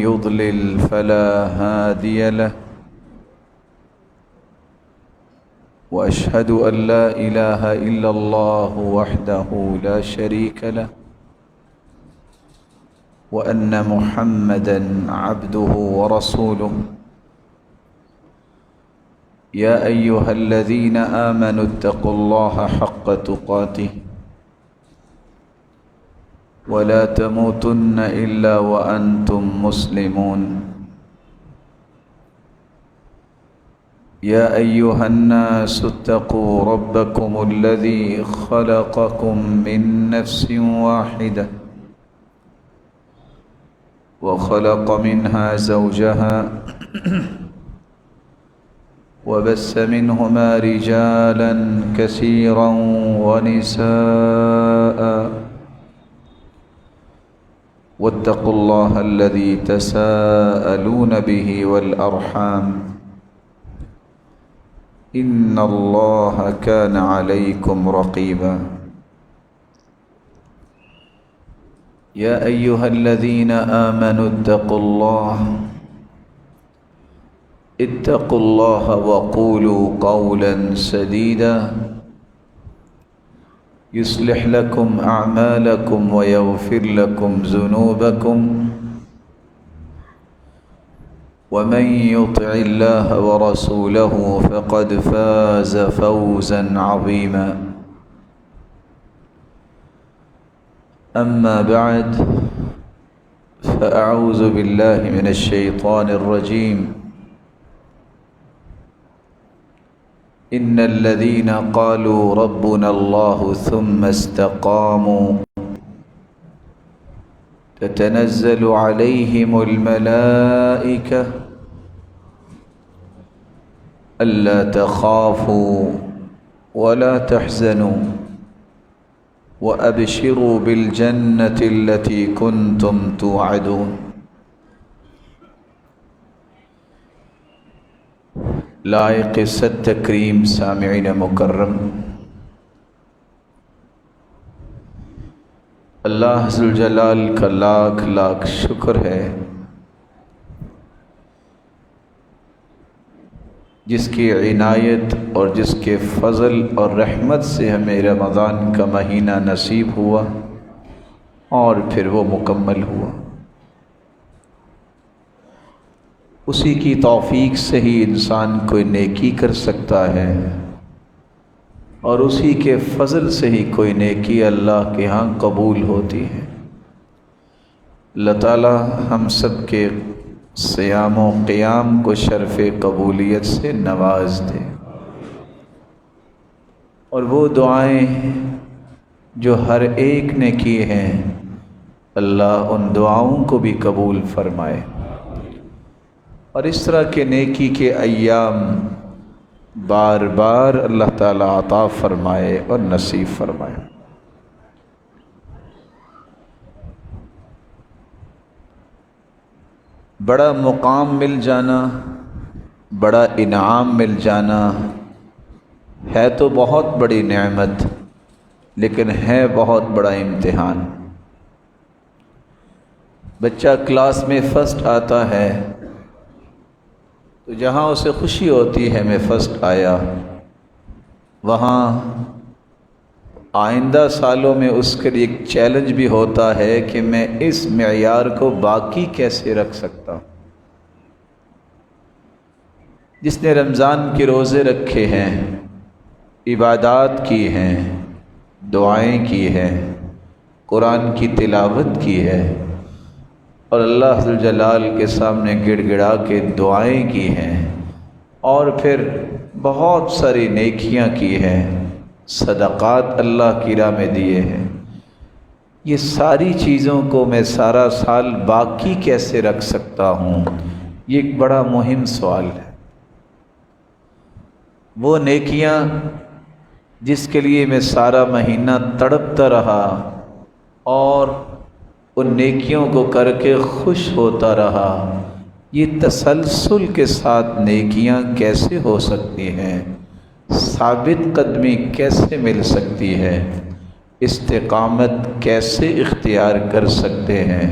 يضلل فلا هادي له وأشهد أن لا إله إلا الله وحده لا شريك له وأن محمدًا عبده ورسوله يا أيها الذين آمنوا اتقوا الله حق تقاته ولا تموتن إلا وأنتم مسلمون يا أيها الناس اتقوا ربكم الذي خلقكم من نفس واحدة وخلق منها زوجها وبث منهما رجالا كثيرا ونساء واتقوا الله الذي تساءلون به والأرحام إن الله كان عليكم رقيبا يا أيها الذين آمنوا اتقوا الله وقولوا قولا سديدا يصلح لكم أعمالكم ويغفر لكم ذنوبكم ومن يطع الله ورسوله فقد فاز فوزا عظيما أما بعد فأعوذ بالله من الشيطان الرجيم إن الذين قالوا ربنا الله ثم استقاموا تتنزل عليهم الملائكة ألا تخافوا ولا تحزنوا وأبشروا بالجنة التي كنتم توعدون لائق صد تکریم سامعین مکرم، اللہ ذوالجلال کا لاکھ لاکھ شکر ہے جس کی عنایت اور جس کے فضل اور رحمت سے ہمیں رمضان کا مہینہ نصیب ہوا اور پھر وہ مکمل ہوا۔ اسی کی توفیق سے ہی انسان کوئی نیکی کر سکتا ہے اور اسی کے فضل سے ہی کوئی نیکی اللہ کے ہاں قبول ہوتی ہے۔ اللہ تعالی ہم سب کے صیام و قیام کو شرف قبولیت سے نواز دے، اور وہ دعائیں جو ہر ایک نے کی ہیں اللہ ان دعاؤں کو بھی قبول فرمائے، اور اس طرح کے نیکی کے ایام بار بار اللہ تعالیٰ عطا فرمائے اور نصیب فرمائے۔ بڑا مقام مل جانا، بڑا انعام مل جانا ہے تو بہت بڑی نعمت، لیکن ہے بہت بڑا امتحان۔ بچہ کلاس میں فرسٹ آتا ہے تو جہاں اسے خوشی ہوتی ہے میں فرسٹ آیا، وہاں آئندہ سالوں میں اس کے لیے ایک چیلنج بھی ہوتا ہے کہ میں اس معیار کو باقی کیسے رکھ سکتا ہوں۔ جس نے رمضان کے روزے رکھے ہیں، عبادات کی ہیں، دعائیں کی ہیں، قرآن کی تلاوت کی ہے اور اللہ ذوالجلال کے سامنے گڑ گڑا کے دعائیں کی ہیں، اور پھر بہت ساری نیکیاں کی ہیں، صدقات اللہ کی راہ میں دیے ہیں، یہ ساری چیزوں کو میں سارا سال باقی کیسے رکھ سکتا ہوں؟ یہ ایک بڑا مہم سوال ہے۔ وہ نیکیاں جس کے لیے میں سارا مہینہ تڑپتا رہا اور ان نیکیوں کو کر کے خوش ہوتا رہا، یہ تسلسل کے ساتھ نیکیاں کیسے ہو سکتی ہیں؟ ثابت قدمی کیسے مل سکتی ہے؟ استقامت کیسے اختیار کر سکتے ہیں؟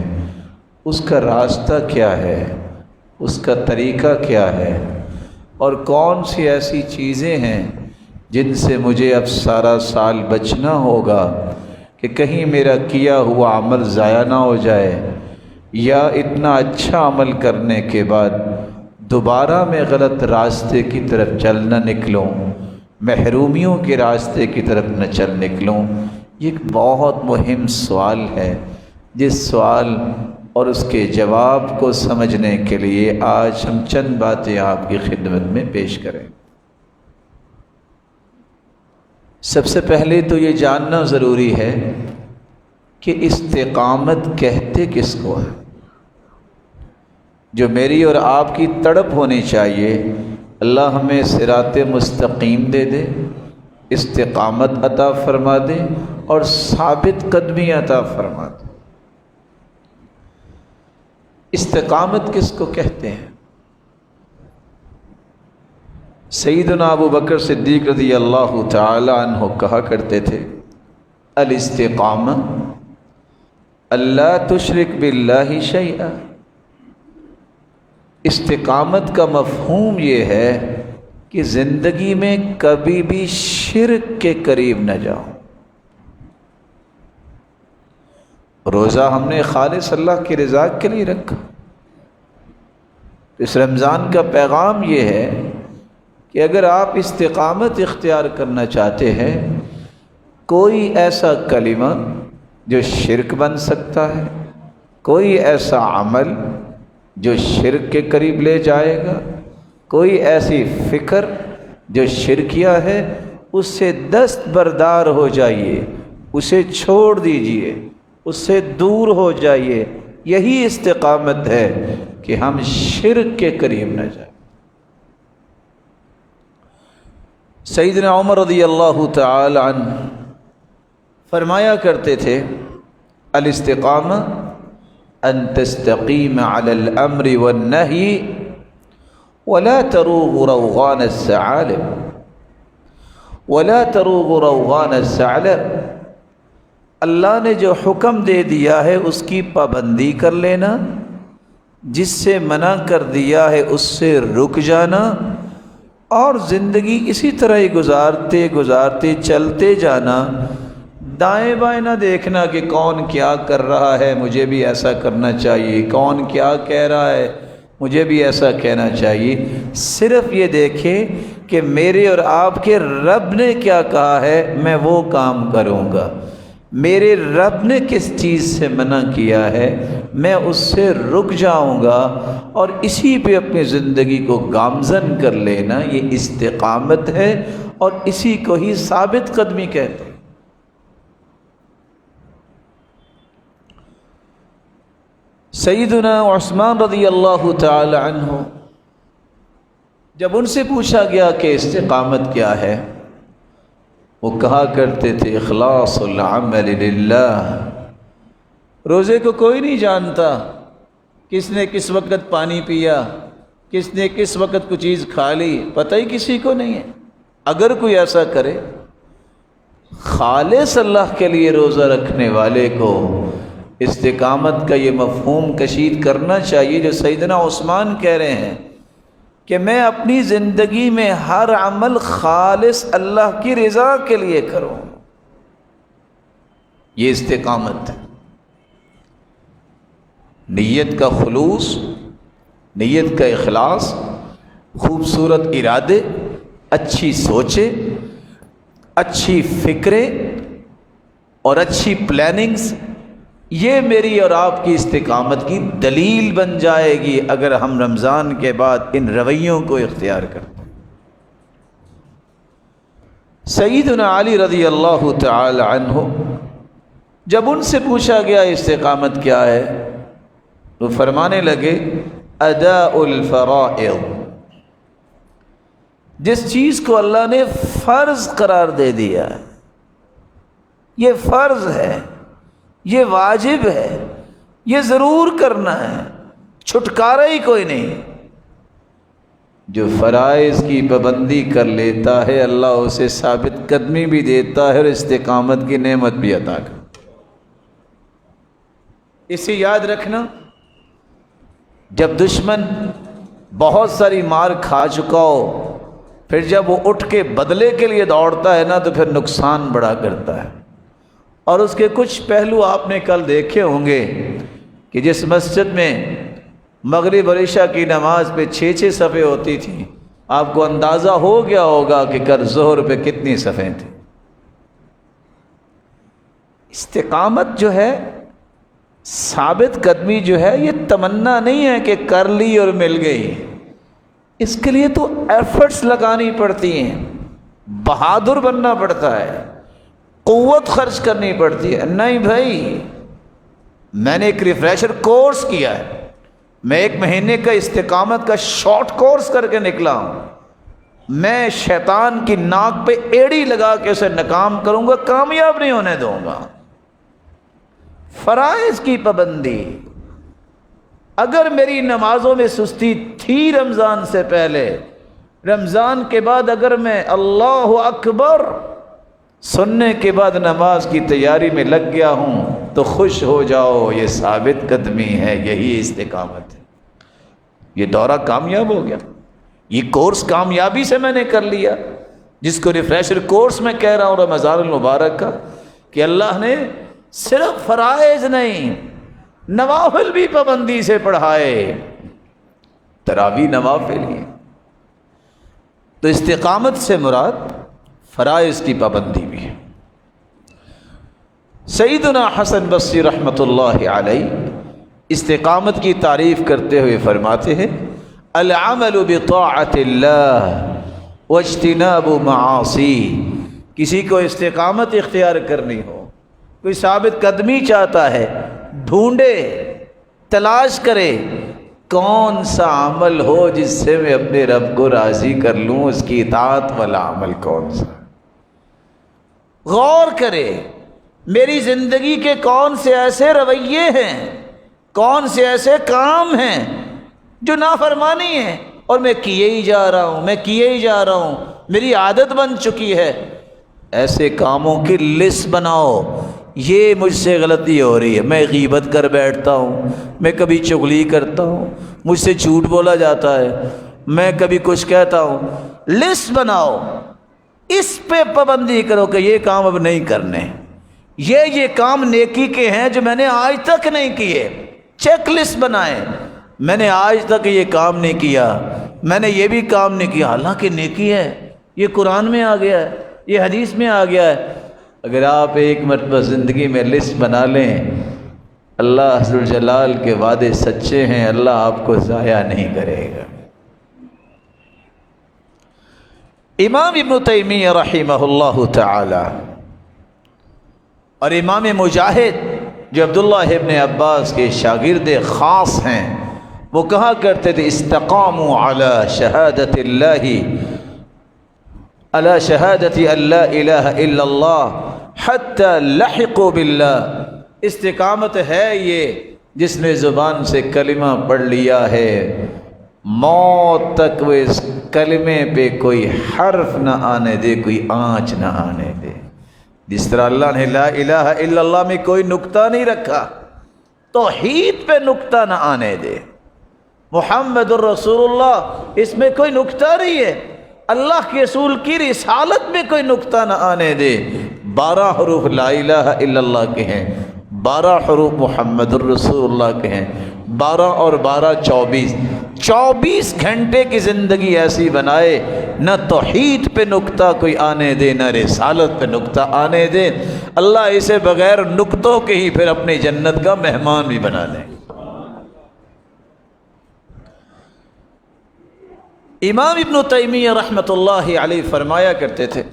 اس کا راستہ کیا ہے، اس کا طریقہ کیا ہے، اور کون سی ایسی چیزیں ہیں جن سے مجھے اب سارا سال بچنا ہوگا کہ کہیں میرا کیا ہوا عمل ضائع نہ ہو جائے، یا اتنا اچھا عمل کرنے کے بعد دوبارہ میں غلط راستے کی طرف چل نہ نکلوں، محرومیوں کے راستے کی طرف نہ چل نکلوں۔ یہ ایک بہت مہم سوال ہے، جس سوال اور اس کے جواب کو سمجھنے کے لیے آج ہم چند باتیں آپ کی خدمت میں پیش کریں۔ سب سے پہلے تو یہ جاننا ضروری ہے کہ استقامت کہتے کس کو ہے۔ جو میری اور آپ کی تڑپ ہونی چاہیے، اللہ ہمیں صراط مستقیم دے دے، استقامت عطا فرما دے اور ثابت قدمی عطا فرما دے۔ استقامت کس کو کہتے ہیں؟ سیدنا ابو بکر صدیق رضی اللہ تعالی عنہ کہا کرتے تھے، الاستقامہ اللہ تشرک باللہ شیئا۔ استقامت کا مفہوم یہ ہے کہ زندگی میں کبھی بھی شرک کے قریب نہ جاؤ۔ روزہ ہم نے خالص اللہ کی رضا کے لیے رکھا۔ اس رمضان کا پیغام یہ ہے کہ اگر آپ استقامت اختیار کرنا چاہتے ہیں، کوئی ایسا کلمہ جو شرک بن سکتا ہے، کوئی ایسا عمل جو شرک کے قریب لے جائے گا، کوئی ایسی فکر جو شرکیہ ہے، اس سے دستبردار ہو جائیے، اسے چھوڑ دیجئے، اس سے دور ہو جائیے۔ یہی استقامت ہے کہ ہم شرک کے قریب نہ جائیں۔ سیدنا عمر رضی اللہ تعالی عنہ فرمایا کرتے تھے، الاستقامہ ان تستقیم علی الامر والنہی ولا تروغ روغان الثعالب ولا تروغ روغان الثعلب۔ اللہ نے جو حکم دے دیا ہے اس کی پابندی کر لینا، جس سے منع کر دیا ہے اس سے رک جانا، اور زندگی اسی طرح ہی گزارتے گزارتے چلتے جانا، دائیں بائیں نہ دیکھنا کہ کون کیا کر رہا ہے مجھے بھی ایسا کرنا چاہیے، کون کیا کہہ رہا ہے مجھے بھی ایسا کہنا چاہیے۔ صرف یہ دیکھیں کہ میرے اور آپ کے رب نے کیا کہا ہے، میں وہ کام کروں گا۔ میرے رب نے کس چیز سے منع کیا ہے، میں اس سے رک جاؤں گا، اور اسی پہ اپنی زندگی کو گامزن کر لینا، یہ استقامت ہے، اور اسی کو ہی ثابت قدمی کہتے ہیں۔ سیدنا عثمان رضی اللہ تعالی عنہ جب ان سے پوچھا گیا کہ استقامت کیا ہے، وہ کہا کرتے تھے، اخلاص العمل للہ۔ روزے کو کوئی نہیں جانتا کس نے کس وقت پانی پیا، کس نے کس وقت کوئی چیز کھا لی، پتہ ہی کسی کو نہیں ہے۔ اگر کوئی ایسا کرے، خالص اللہ کے لیے روزہ رکھنے والے کو استقامت کا یہ مفہوم کشید کرنا چاہیے جو سیدنا عثمان کہہ رہے ہیں کہ میں اپنی زندگی میں ہر عمل خالص اللہ کی رضا کے لیے کروں۔ یہ استقامت ہے، نیت کا خلوص، نیت کا اخلاص، خوبصورت ارادے، اچھی سوچیں، اچھی فکریں اور اچھی پلاننگز، یہ میری اور آپ کی استقامت کی دلیل بن جائے گی اگر ہم رمضان کے بعد ان رویوں کو اختیار کرتے ہیں۔ سیدنا علی رضی اللہ تعالی عنہ جب ان سے پوچھا گیا استقامت کیا ہے، وہ فرمانے لگے، اداء الفرائض۔ جس چیز کو اللہ نے فرض قرار دے دیا ہے، یہ فرض ہے، یہ واجب ہے، یہ ضرور کرنا ہے، چھٹکارا ہی کوئی نہیں۔ جو فرائض کی پابندی کر لیتا ہے، اللہ اسے ثابت قدمی بھی دیتا ہے اور استقامت کی نعمت بھی عطا کرتا ہے۔ اسے یاد رکھنا، جب دشمن بہت ساری مار کھا چکا ہو، پھر جب وہ اٹھ کے بدلے کے لیے دوڑتا ہے نا، تو پھر نقصان بڑا کرتا ہے۔ اور اس کے کچھ پہلو آپ نے کل دیکھے ہوں گے کہ جس مسجد میں مغرب اور عشاء کی نماز پہ 6 صفیں ہوتی تھیں، آپ کو اندازہ ہو گیا ہوگا کہ کل ظہر پہ کتنی صفیں تھیں۔ استقامت جو ہے، ثابت قدمی جو ہے، یہ تمنا نہیں ہے کہ کر لی اور مل گئی، اس کے لیے تو ایفرٹس لگانی پڑتی ہیں، بہادر بننا پڑتا ہے، قوت خرچ کرنی پڑتی ہے۔ نہیں بھائی، میں نے ایک ریفریشر کورس کیا ہے، میں 1 مہینے کا استقامت کا شارٹ کورس کر کے نکلا ہوں، میں شیطان کی ناک پہ ایڑی لگا کے اسے ناکام کروں گا، کامیاب نہیں ہونے دوں گا۔ فرائض کی پابندی، اگر میری نمازوں میں سستی تھی رمضان سے پہلے، رمضان کے بعد اگر میں اللہ اکبر سننے کے بعد نماز کی تیاری میں لگ گیا ہوں، تو خوش ہو جاؤ، یہ ثابت قدمی ہے، یہی استقامت ہے۔ یہ دورہ کامیاب ہو گیا، یہ کورس کامیابی سے میں نے کر لیا، جس کو ریفریشر کورس میں کہہ رہا ہوں رمضان المبارک کا، کہ اللہ نے صرف فرائض نہیں، نوافل بھی پابندی سے پڑھائے، تراویح نوافل ہی۔ تو استقامت سے مراد فرائض کی پابندی بھی ہے۔ سیدنا حسن بصری رحمۃ اللہ علیہ استقامت کی تعریف کرتے ہوئے فرماتے ہیں: العمل بطاعت اللہ واجتناب معاصی۔ کسی کو استقامت اختیار کرنی ہو، کوئی ثابت قدمی چاہتا ہے، ڈھونڈے، تلاش کرے کون سا عمل ہو جس سے میں اپنے رب کو راضی کر لوں، اس کی اطاعت والا عمل کون سا۔ غور کرے میری زندگی کے کون سے ایسے رویے ہیں، کون سے ایسے کام ہیں جو نافرمانی ہیں اور میں کیے ہی جا رہا ہوں، میں کیے ہی جا رہا ہوں، میری عادت بن چکی ہے۔ ایسے کاموں کی لسٹ بناؤ، یہ مجھ سے غلطی ہو رہی ہے، میں غیبت کر بیٹھتا ہوں، میں کبھی چغلی کرتا ہوں، مجھ سے جھوٹ بولا جاتا ہے، میں کبھی کچھ کہتا ہوں۔ لسٹ بناؤ، اس پہ پابندی کرو کہ یہ کام اب نہیں کرنے، یہ کام نیکی کے ہیں جو میں نے آج تک نہیں کیے۔ چیک لسٹ بنائیں، میں نے آج تک یہ کام نہیں کیا، میں نے یہ بھی کام نہیں کیا، حالانکہ نیکی ہے، یہ قرآن میں آ گیا ہے، یہ حدیث میں آ گیا ہے۔ اگر آپ ایک مرتبہ زندگی میں لسٹ بنا لیں، اللہ ذوالجلال کے وعدے سچے ہیں، اللہ آپ کو ضائع نہیں کرے گا۔ امام ابن تیمیہ رحمہ اللہ تعالی اور امام مجاہد جو عبداللہ ابن عباس کے شاگرد خاص ہیں، وہ کہا کرتے تھے: استقاموا علی شہادت اللہ، علی شہادت اللہ الہ الا اللہ حتی لحقوا باللہ۔ استقامت ہے یہ جس نے زبان سے کلمہ پڑھ لیا ہے، موت تک وہ اس کلمے پہ کوئی حرف نہ آنے دے، کوئی آنچ نہ آنے دے۔ جس طرح اللہ نے لا الہ الا اللہ میں کوئی نقطہ نہیں رکھا، توحید پہ نقطہ نہ آنے دے۔ محمد الرسول اللہ، اس میں کوئی نقطہ نہیں ہے، اللہ کے رسول کی رسالت میں کوئی نقطہ نہ آنے دے۔ 12 حروف لا الہ الا اللہ کے ہیں، 12 حروف محمد الرسول اللہ کے ہیں، 12 اور 12 24 گھنٹے کی زندگی ایسی بنائے، نہ توحید پہ نقطہ کوئی آنے دے، نہ رسالت پہ نقطہ آنے دے۔ اللہ اسے بغیر نقطوں کے ہی پھر اپنی جنت کا مہمان بھی بنا دیں۔ امام ابن تیمیہ رحمۃ اللہ علیہ فرمایا کرتے تھے: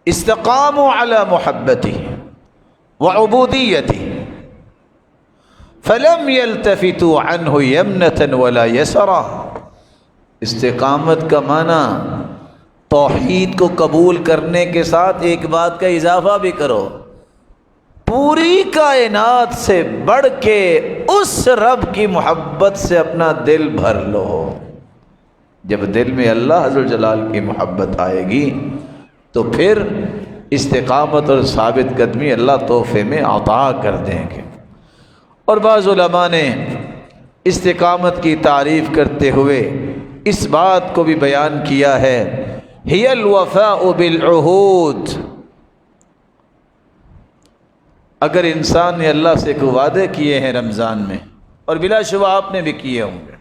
استقاموا علی محبتی وعبودیتی فلم یلتفتوا عنہ یمنة ولا یسرا۔ استقامت کا معنی توحید کو قبول کرنے کے ساتھ ایک بات کا اضافہ بھی کرو، پوری کائنات سے بڑھ کے اس رب کی محبت سے اپنا دل بھر لو۔ جب دل میں اللہ عز و جلال کی محبت آئے گی تو پھر استقامت اور ثابت قدمی اللہ تحفے میں عطا کر دیں گے۔ اور بعض علماء نے استقامت کی تعریف کرتے ہوئے اس بات کو بھی بیان کیا ہے، ہی الوفاء بالعہود۔ اگر انسان نے اللہ سے کوئی وعدے کیے ہیں رمضان میں، اور بلا شبہ آپ نے بھی کیے ہوں گے،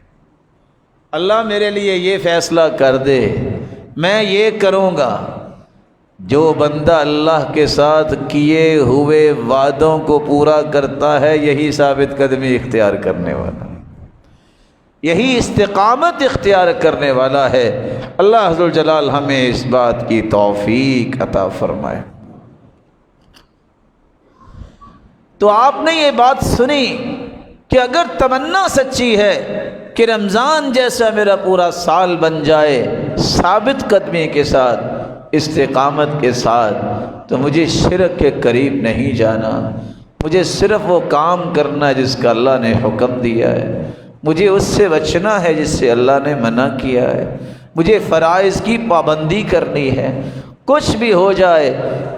اللہ میرے لیے یہ فیصلہ کر دے، میں یہ کروں گا۔ جو بندہ اللہ کے ساتھ کیے ہوئے وعدوں کو پورا کرتا ہے، یہی ثابت قدمی اختیار کرنے والا، یہی استقامت اختیار کرنے والا ہے۔ اللہ عز و جلال ہمیں اس بات کی توفیق عطا فرمائے۔ تو آپ نے یہ بات سنی کہ اگر تمنا سچی ہے کہ رمضان جیسا میرا پورا سال بن جائے ثابت قدمی کے ساتھ، استقامت کے ساتھ، تو مجھے شرک کے قریب نہیں جانا، مجھے صرف وہ کام کرنا ہے جس کا اللہ نے حکم دیا ہے، مجھے اس سے بچنا ہے جس سے اللہ نے منع کیا ہے، مجھے فرائض کی پابندی کرنی ہے۔ کچھ بھی ہو جائے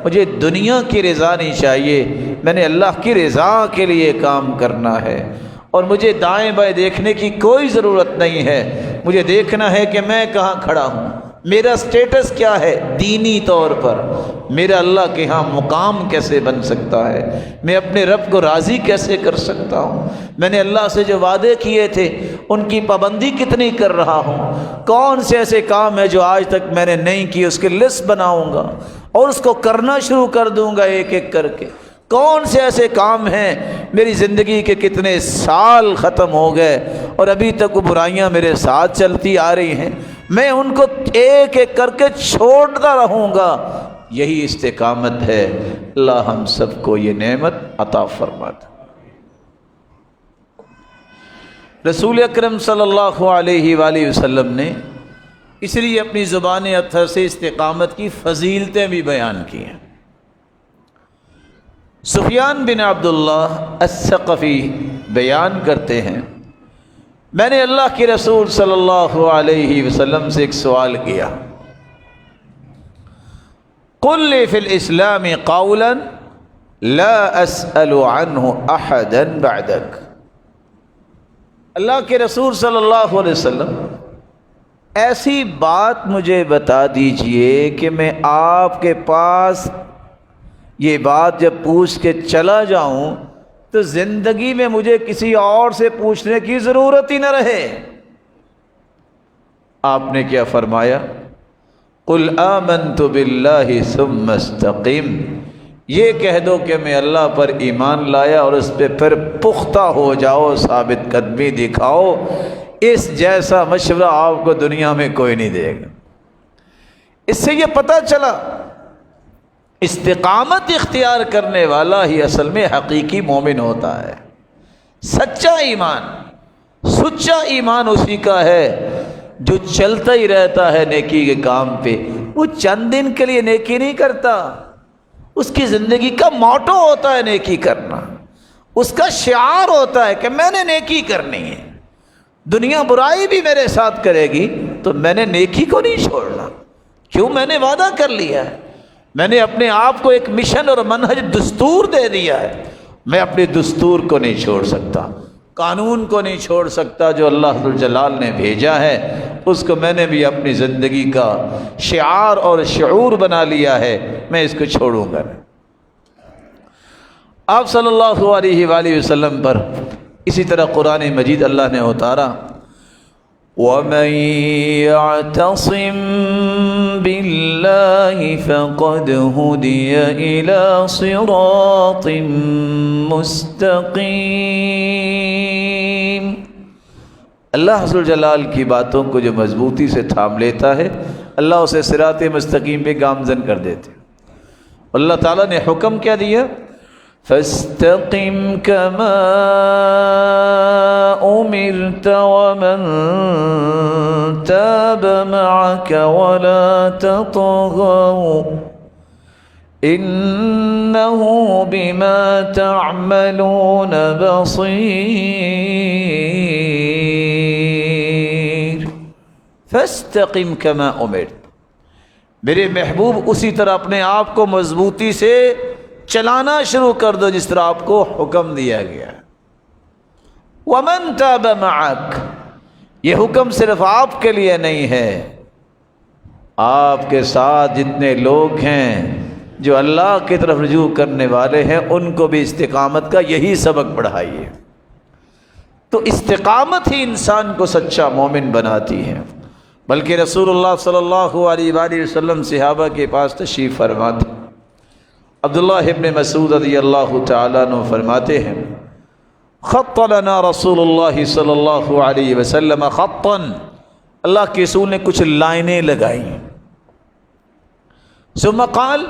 مجھے دنیا کی رضا نہیں چاہیے، میں نے اللہ کی رضا کے لیے کام کرنا ہے، اور مجھے دائیں بائیں دیکھنے کی کوئی ضرورت نہیں ہے۔ مجھے دیکھنا ہے کہ میں کہاں کھڑا ہوں، میرا سٹیٹس کیا ہے دینی طور پر، میرا اللہ کے ہاں مقام کیسے بن سکتا ہے، میں اپنے رب کو راضی کیسے کر سکتا ہوں، میں نے اللہ سے جو وعدے کیے تھے ان کی پابندی کتنی کر رہا ہوں، کون سے ایسے کام ہیں جو آج تک میں نے نہیں کی، اس کی لسٹ بناؤں گا اور اس کو کرنا شروع کر دوں گا ایک ایک کر کے۔ کون سے ایسے کام ہیں، میری زندگی کے کتنے سال ختم ہو گئے اور ابھی تک وہ برائیاں میرے ساتھ چلتی آ رہی ہیں، میں ان کو ایک ایک کر کے چھوڑتا رہوں گا۔ یہی استقامت ہے۔ اللہ ہم سب کو یہ نعمت عطا فرمائے۔ رسول اکرم صلی اللہ علیہ وآلہ وسلم نے اس لیے اپنی زبان اطہر سے استقامت کی فضیلتیں بھی بیان کی ہیں۔ سفیان بن عبداللہ الثقفی بیان کرتے ہیں، میں نے اللہ کے رسول صلی اللہ علیہ وسلم سے ایک سوال کیا، قل لی فی الاسلام قولا لا اسأل عنہ احدا بعدک۔ اللہ کے رسول صلی اللہ علیہ وسلم ایسی بات مجھے بتا دیجئے کہ میں آپ کے پاس یہ بات جب پوچھ کے چلا جاؤں تو زندگی میں مجھے کسی اور سے پوچھنے کی ضرورت ہی نہ رہے۔ آپ نے کیا فرمایا؟ قل آمنت باللہ ثم استقم، یہ کہہ دو کہ میں اللہ پر ایمان لایا اور اس پہ پھر پختہ ہو جاؤ، ثابت قدمی دکھاؤ۔ اس جیسا مشورہ آپ کو دنیا میں کوئی نہیں دے گا۔ اس سے یہ پتہ چلا استقامت اختیار کرنے والا ہی اصل میں حقیقی مومن ہوتا ہے۔ سچا ایمان اسی کا ہے جو چلتا ہی رہتا ہے نیکی کے کام پہ۔ وہ چند دن کے لیے نیکی نہیں کرتا، اس کی زندگی کا موٹو ہوتا ہے نیکی کرنا، اس کا شعار ہوتا ہے کہ میں نے نیکی کرنی ہے، دنیا برائی بھی میرے ساتھ کرے گی تو میں نے نیکی کو نہیں چھوڑنا۔ کیوں؟ میں نے وعدہ کر لیا ہے، میں نے اپنے آپ کو ایک مشن اور منہج دستور دے دیا ہے، میں اپنے دستور کو نہیں چھوڑ سکتا، قانون کو نہیں چھوڑ سکتا جو اللہ ذو الجلال نے بھیجا ہے، اس کو میں نے بھی اپنی زندگی کا شعار اور شعور بنا لیا ہے، میں اس کو چھوڑوں گا نہیں۔ آپ صلی اللہ علیہ وآلہ وسلم پر اسی طرح قرآن مجید اللہ نے اتارا، وَمَن يَعْتَصِم بِاللَّهِ فَقَدْ هُدِيَ إِلَى صِرَاطٍ مُسْتَقِيمٍ۔ اللہ ذو الجلال کی باتوں کو جو مضبوطی سے تھام لیتا ہے، اللہ اسے صراط مستقیم پہ گامزن کر دیتے۔ اللہ تعالیٰ نے حکم کیا دیا؟ فَاسْتَقِمْ كَمَا أُمِرْتَ وَمَنْ تَابَ مَعَكَ وَلَا تَطْغَوْا إِنَّهُ بِمَا تَعْمَلُونَ بَصِيرٌ۔ فَاسْتَقِمْ كَمَا أُمِرْتَ، میرے محبوب اسی طرح اپنے آپ کو مضبوطی سے چلانا شروع کر دو جس طرح آپ کو حکم دیا گیا ہے۔ وَمَن تَابَ مَعَكَ، یہ حکم صرف آپ کے لیے نہیں ہے، آپ کے ساتھ جتنے لوگ ہیں جو اللہ کی طرف رجوع کرنے والے ہیں ان کو بھی استقامت کا یہی سبق پڑھائیے۔ تو استقامت ہی انسان کو سچا مومن بناتی ہے۔ بلکہ رسول اللہ صلی اللہ علیہ وآلہ وسلم صحابہ کے پاس تشریف فرما تھے۔ عبداللہ ابن مسعود رضی اللہ تعالیٰ عنہ فرماتے ہیں، خط لنا رسول اللہ صلی اللہ علیہ وسلم خطا، اللہ کے رسول نے کچھ لائنیں لگائیں۔ ثم قال،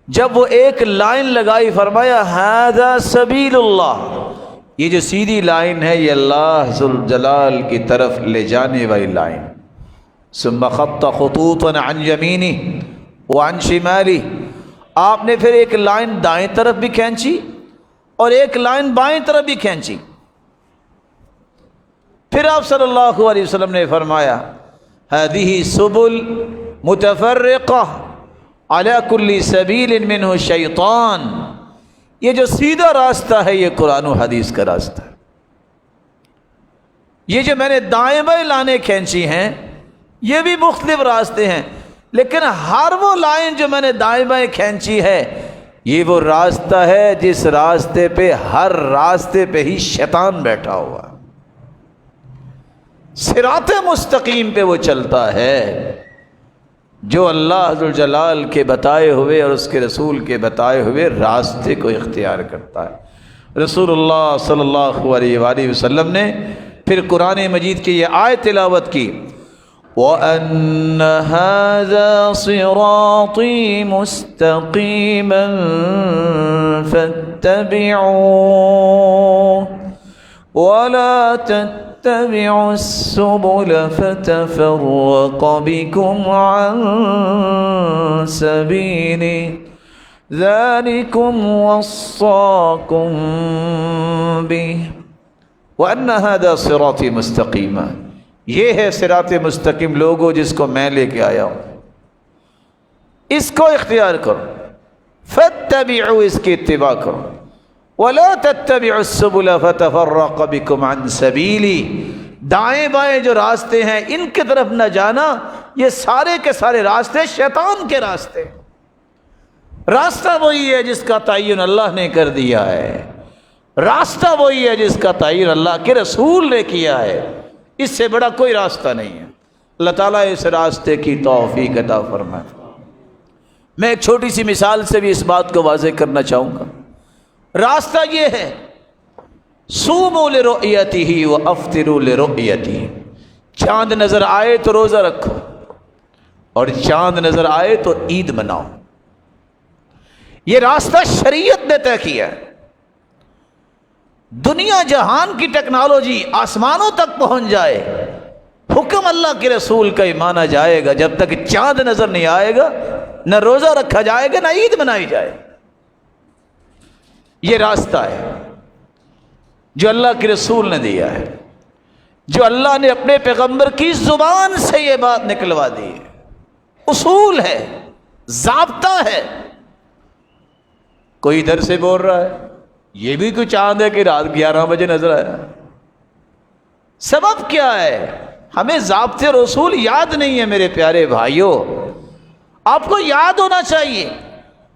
جب وہ ایک لائن لگائی فرمایا ھذا سبیل اللہ، یہ جو سیدھی لائن ہے یہ اللہ ذوالجلال کی طرف لے جانے والی لائن۔ ثم خط خطوطا عن یمینہ وعن شمالہ، آپ نے پھر ایک لائن دائیں طرف بھی کھینچی اور ایک لائن بائیں طرف بھی کھینچی۔ پھر آپ صلی اللہ علیہ وسلم نے فرمایا ہذہ سبل متفرقہ علی کل سبیل منہ شیطان، یہ جو سیدھا راستہ ہے یہ قرآن و حدیث کا راستہ ہے۔ یہ جو میں نے دائیں بائیں لائنیں کھینچی ہیں یہ بھی مختلف راستے ہیں، لیکن ہر وہ لائن جو میں نے دائیں بائیں کھینچی ہے یہ وہ راستہ ہے جس راستے پہ ہر راستے پہ ہی شیطان بیٹھا ہوا، صراط مستقیم پہ وہ چلتا ہے جو اللہ ذوالجلال کے بتائے ہوئے اور اس کے رسول کے بتائے ہوئے راستے کو اختیار کرتا ہے۔ رسول اللہ صلی اللہ علیہ وآلہ وسلم نے پھر قرآن مجید کی یہ آیت تلاوت کی، وَأَنَّ هَذَا صِرَاطِي مُسْتَقِيمًا فَاتَّبِعُوهُ وَلَا تَتَّبِعُوا السُّبُلَ فَتَفَرَّقَ بِكُمْ عَن سَبِيلِهِ ذَلِكُمْ وَصَّاكُمْ بِهِ وَأَنَّ هَذَا صِرَاطِي مُسْتَقِيمًا، یہ ہے صراط مستقیم لوگو جس کو میں لے کے آیا ہوں، اس کو اختیار کرو، فَاتَّبِعُوا، اس کی اتباع کرو، وَلَا تَتَّبِعُوا السُّبُلَ فَتَفَرَّقَ بِكُمْ عَن سَبِيلِهِ، دائیں بائیں جو راستے ہیں ان کی طرف نہ جانا، یہ سارے کے سارے راستے شیطان کے راستے۔ راستہ وہی ہے جس کا تعین اللہ نے کر دیا ہے، راستہ وہی ہے جس کا تعین اللہ کے رسول نے کیا ہے، اس سے بڑا کوئی راستہ نہیں ہے۔ اللہ تعالیٰ اس راستے کی توفیق عطا فرمائے۔ میں ایک چھوٹی سی مثال سے بھی اس بات کو واضح کرنا چاہوں گا۔ راستہ یہ ہے صوموا لرؤیتہ وافطروا لرؤیتہ، چاند نظر آئے تو روزہ رکھو اور چاند نظر آئے تو عید مناؤ، یہ راستہ شریعت نے طے کیا ہے۔ دنیا جہان کی ٹیکنالوجی آسمانوں تک پہنچ جائے، حکم اللہ کے رسول کا ہی مانا جائے گا، جب تک چاند نظر نہیں آئے گا نہ روزہ رکھا جائے گا نہ عید منائی جائے۔ یہ راستہ ہے جو اللہ کے رسول نے دیا ہے، جو اللہ نے اپنے پیغمبر کی زبان سے یہ بات نکلوا دی ہے، اصول ہے، ضابطہ ہے۔ کوئی ادھر سے بول رہا ہے یہ بھی کوئی چاند ہے کہ رات 11 بجے نظر آیا، سبب کیا ہے؟ ہمیں ضابطے رسول یاد نہیں ہے میرے پیارے بھائیوں، آپ کو یاد ہونا چاہیے۔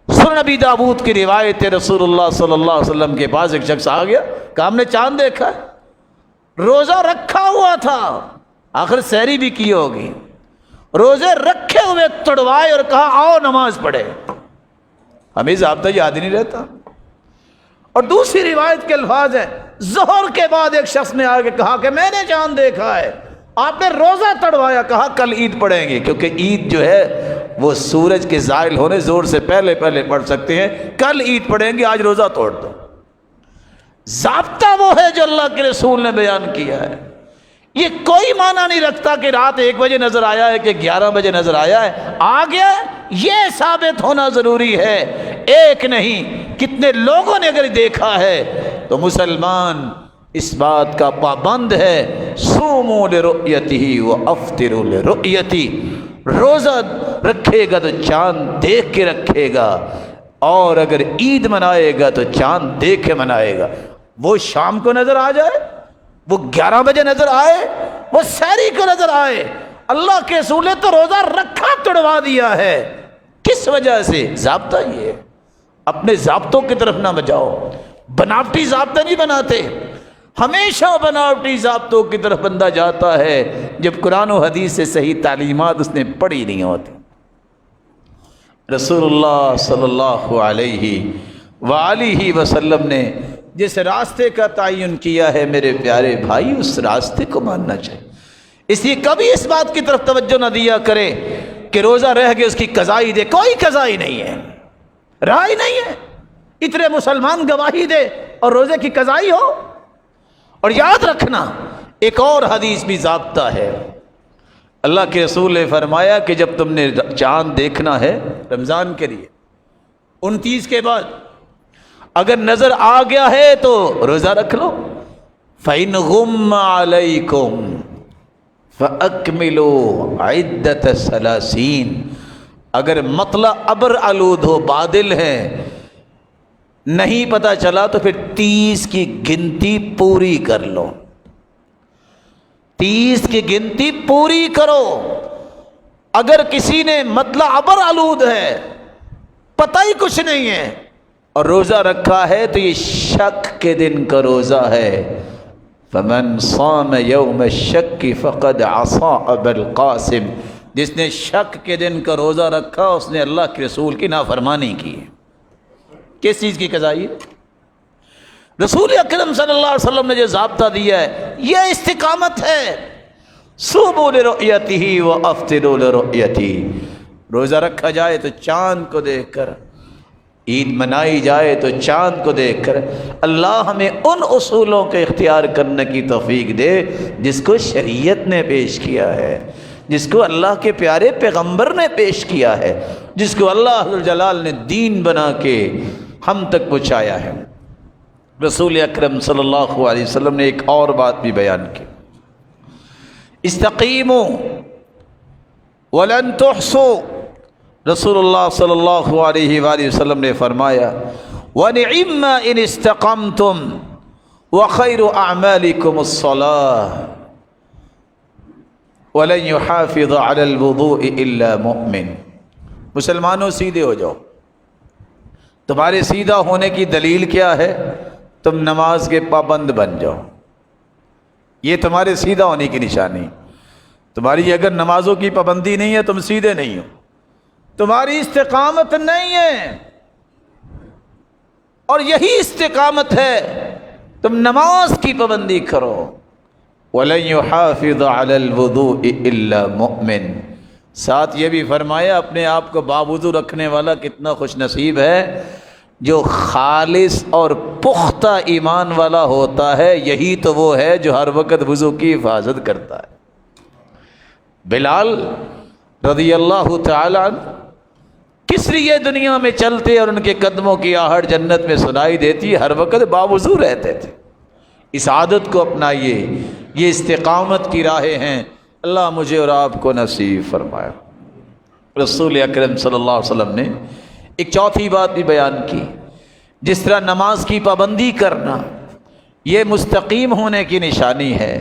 سنن نبی داؤد کی روایت ہے، رسول اللہ صلی اللہ علیہ وسلم کے پاس ایک شخص آ گیا، کہا ہم نے چاند دیکھا ہے، روزہ رکھا ہوا تھا، آخر سحری بھی کی ہوگی، روزے رکھے ہوئے تڑوائے اور کہا آؤ نماز پڑھے۔ ہمیں ضابطہ یاد ہی نہیں رہتا۔ اور دوسری روایت کے الفاظ ہیں، ظہر کے بعد ایک شخص نے آگے کہا کہ میں نے چاند دیکھا ہے، آپ نے روزہ تڑوایا، کہا کل عید پڑھیں گے، کیونکہ عید جو ہے وہ سورج کے زائل ہونے زور سے پہلے پہلے پڑھ سکتے ہیں، کل عید پڑھیں گے، آج روزہ توڑ دو۔ ضابطہ وہ ہے جو اللہ کے رسول نے بیان کیا ہے۔ یہ کوئی معنی نہیں رکھتا کہ رات 1 بجے نظر آیا ہے کہ 11 بجے نظر آیا ہے، آ گیا یہ ثابت ہونا ضروری ہے۔ ایک نہیں کتنے لوگوں نے اگر دیکھا ہے تو مسلمان اس بات کا پابند ہے، صوموا لرؤیتہ وافطروا لرؤیتہ، روزہ رکھے گا تو چاند دیکھ کے رکھے گا، اور اگر عید منائے گا تو چاند دیکھ کے منائے گا۔ وہ شام کو نظر آ جائے، وہ 11 بجے نظر آئے، وہ سحری کو نظر آئے، اللہ کے رسول نے تو روزہ رکھا توڑوا دیا ہے۔ کس وجہ سے؟ ضابطہ یہ ہے، اپنے ضابطوں کی طرف نہ بجاؤ، بناوٹی ضابطہ نہیں بناتے، ہمیشہ بناوٹی ضابطوں کی طرف بندہ جاتا ہے جب قرآن و حدیث سے صحیح تعلیمات اس نے پڑھی نہیں ہوتی۔ رسول اللہ صلی اللہ علیہ وآلہ وسلم نے جس راستے کا تعین کیا ہے میرے پیارے بھائی، اس راستے کو ماننا چاہیے۔ اس لیے کبھی اس بات کی طرف توجہ نہ دیا کرے کہ روزہ رہ گئے اس کی قضائی دے، کوئی قضائی نہیں ہے، رائے نہیں ہے۔ اتنے مسلمان گواہی دے اور روزے کی قضائی ہو۔ اور یاد رکھنا ایک اور حدیث بھی ضابطہ ہے، اللہ کے رسول نے فرمایا کہ جب تم نے چاند دیکھنا ہے رمضان کے لیے 29 کے بعد، اگر نظر آ گیا ہے تو روزہ رکھ لو۔ فَإِنْ غُمَّ عَلَيْكُمْ فَأَكْمِلُوا عِدَّةَ ثَلَاثِينَ، اگر مطلع ابر آلود ہو، بادل ہے، نہیں پتہ چلا تو پھر 30 کی گنتی پوری کر لو، 30 کی گنتی پوری کرو۔ اگر کسی نے مطلع ابر آلود ہے، پتہ ہی کچھ نہیں ہے اور روزہ رکھا ہے تو یہ شک کے دن کا روزہ ہے۔ فمن صام یوم الشک فقد عصى ابا القاسم، جس نے شک کے دن کا روزہ رکھا اس نے اللہ کے رسول کی نافرمانی کی۔ کس چیز کی قضائی؟ رسول اکرم صلی اللہ علیہ وسلم نے جو ضابطہ دیا ہے یہ استقامت ہے۔ صوموا لرؤیتہ وافطروا لرؤیتہ، روزہ رکھا جائے تو چاند کو دیکھ کر، عید منائی جائے تو چاند کو دیکھ کر۔ اللہ ہمیں ان اصولوں کے اختیار کرنے کی توفیق دے جس کو شریعت نے پیش کیا ہے، جس کو اللہ کے پیارے پیغمبر نے پیش کیا ہے، جس کو اللہ جلال نے دین بنا کے ہم تک پہنچایا ہے۔ رسول اکرم صلی اللہ علیہ وسلم نے ایک اور بات بھی بیان کی، استقیموا ولن تحصوا۔ رسول اللہ صلی اللہ علیہ وآلہ وسلم نے فرمایا وَنِعِمَّ إِنِ اسْتَقَمْتُمْ وَخَيْرُ أَعْمَالِكُمُ الصَّلَاةُ وَلَنْ يُحَافِظَ عَلَى الْوُضُوءِ إِلَّا مُؤْمِنٌ۔ مسلمانوں سیدھے ہو جاؤ۔ تمہارے سیدھا ہونے کی دلیل کیا ہے؟ تم نماز کے پابند بن جاؤ، یہ تمہارے سیدھا ہونے کی نشانی۔ تمہاری اگر نمازوں کی پابندی نہیں ہے تم سیدھے نہیں ہو، تمہاری استقامت نہیں ہے۔ اور یہی استقامت ہے، تم نماز کی پابندی کرو۔ وَلَنْ يُحَافِظَ عَلَى الْوُضُوءِ إِلَّا مُؤْمِنٌ، ساتھ یہ بھی فرمایا اپنے آپ کو باوضو رکھنے والا کتنا خوش نصیب ہے، جو خالص اور پختہ ایمان والا ہوتا ہے، یہی تو وہ ہے جو ہر وقت وضو کی حفاظت کرتا ہے۔ بلال رضی اللہ تعالی عنہ کس لیے دنیا میں چلتے اور ان کے قدموں کی آہٹ جنت میں سنائی دیتی، ہر وقت باوضو رہتے تھے۔ اس عادت کو اپنائیے، یہ استقامت کی راہیں ہیں، اللہ مجھے اور آپ کو نصیب فرمائے۔ رسول اکرم صلی اللہ علیہ وسلم نے ایک چوتھی بات بھی بیان کی، جس طرح نماز کی پابندی کرنا یہ مستقیم ہونے کی نشانی ہے،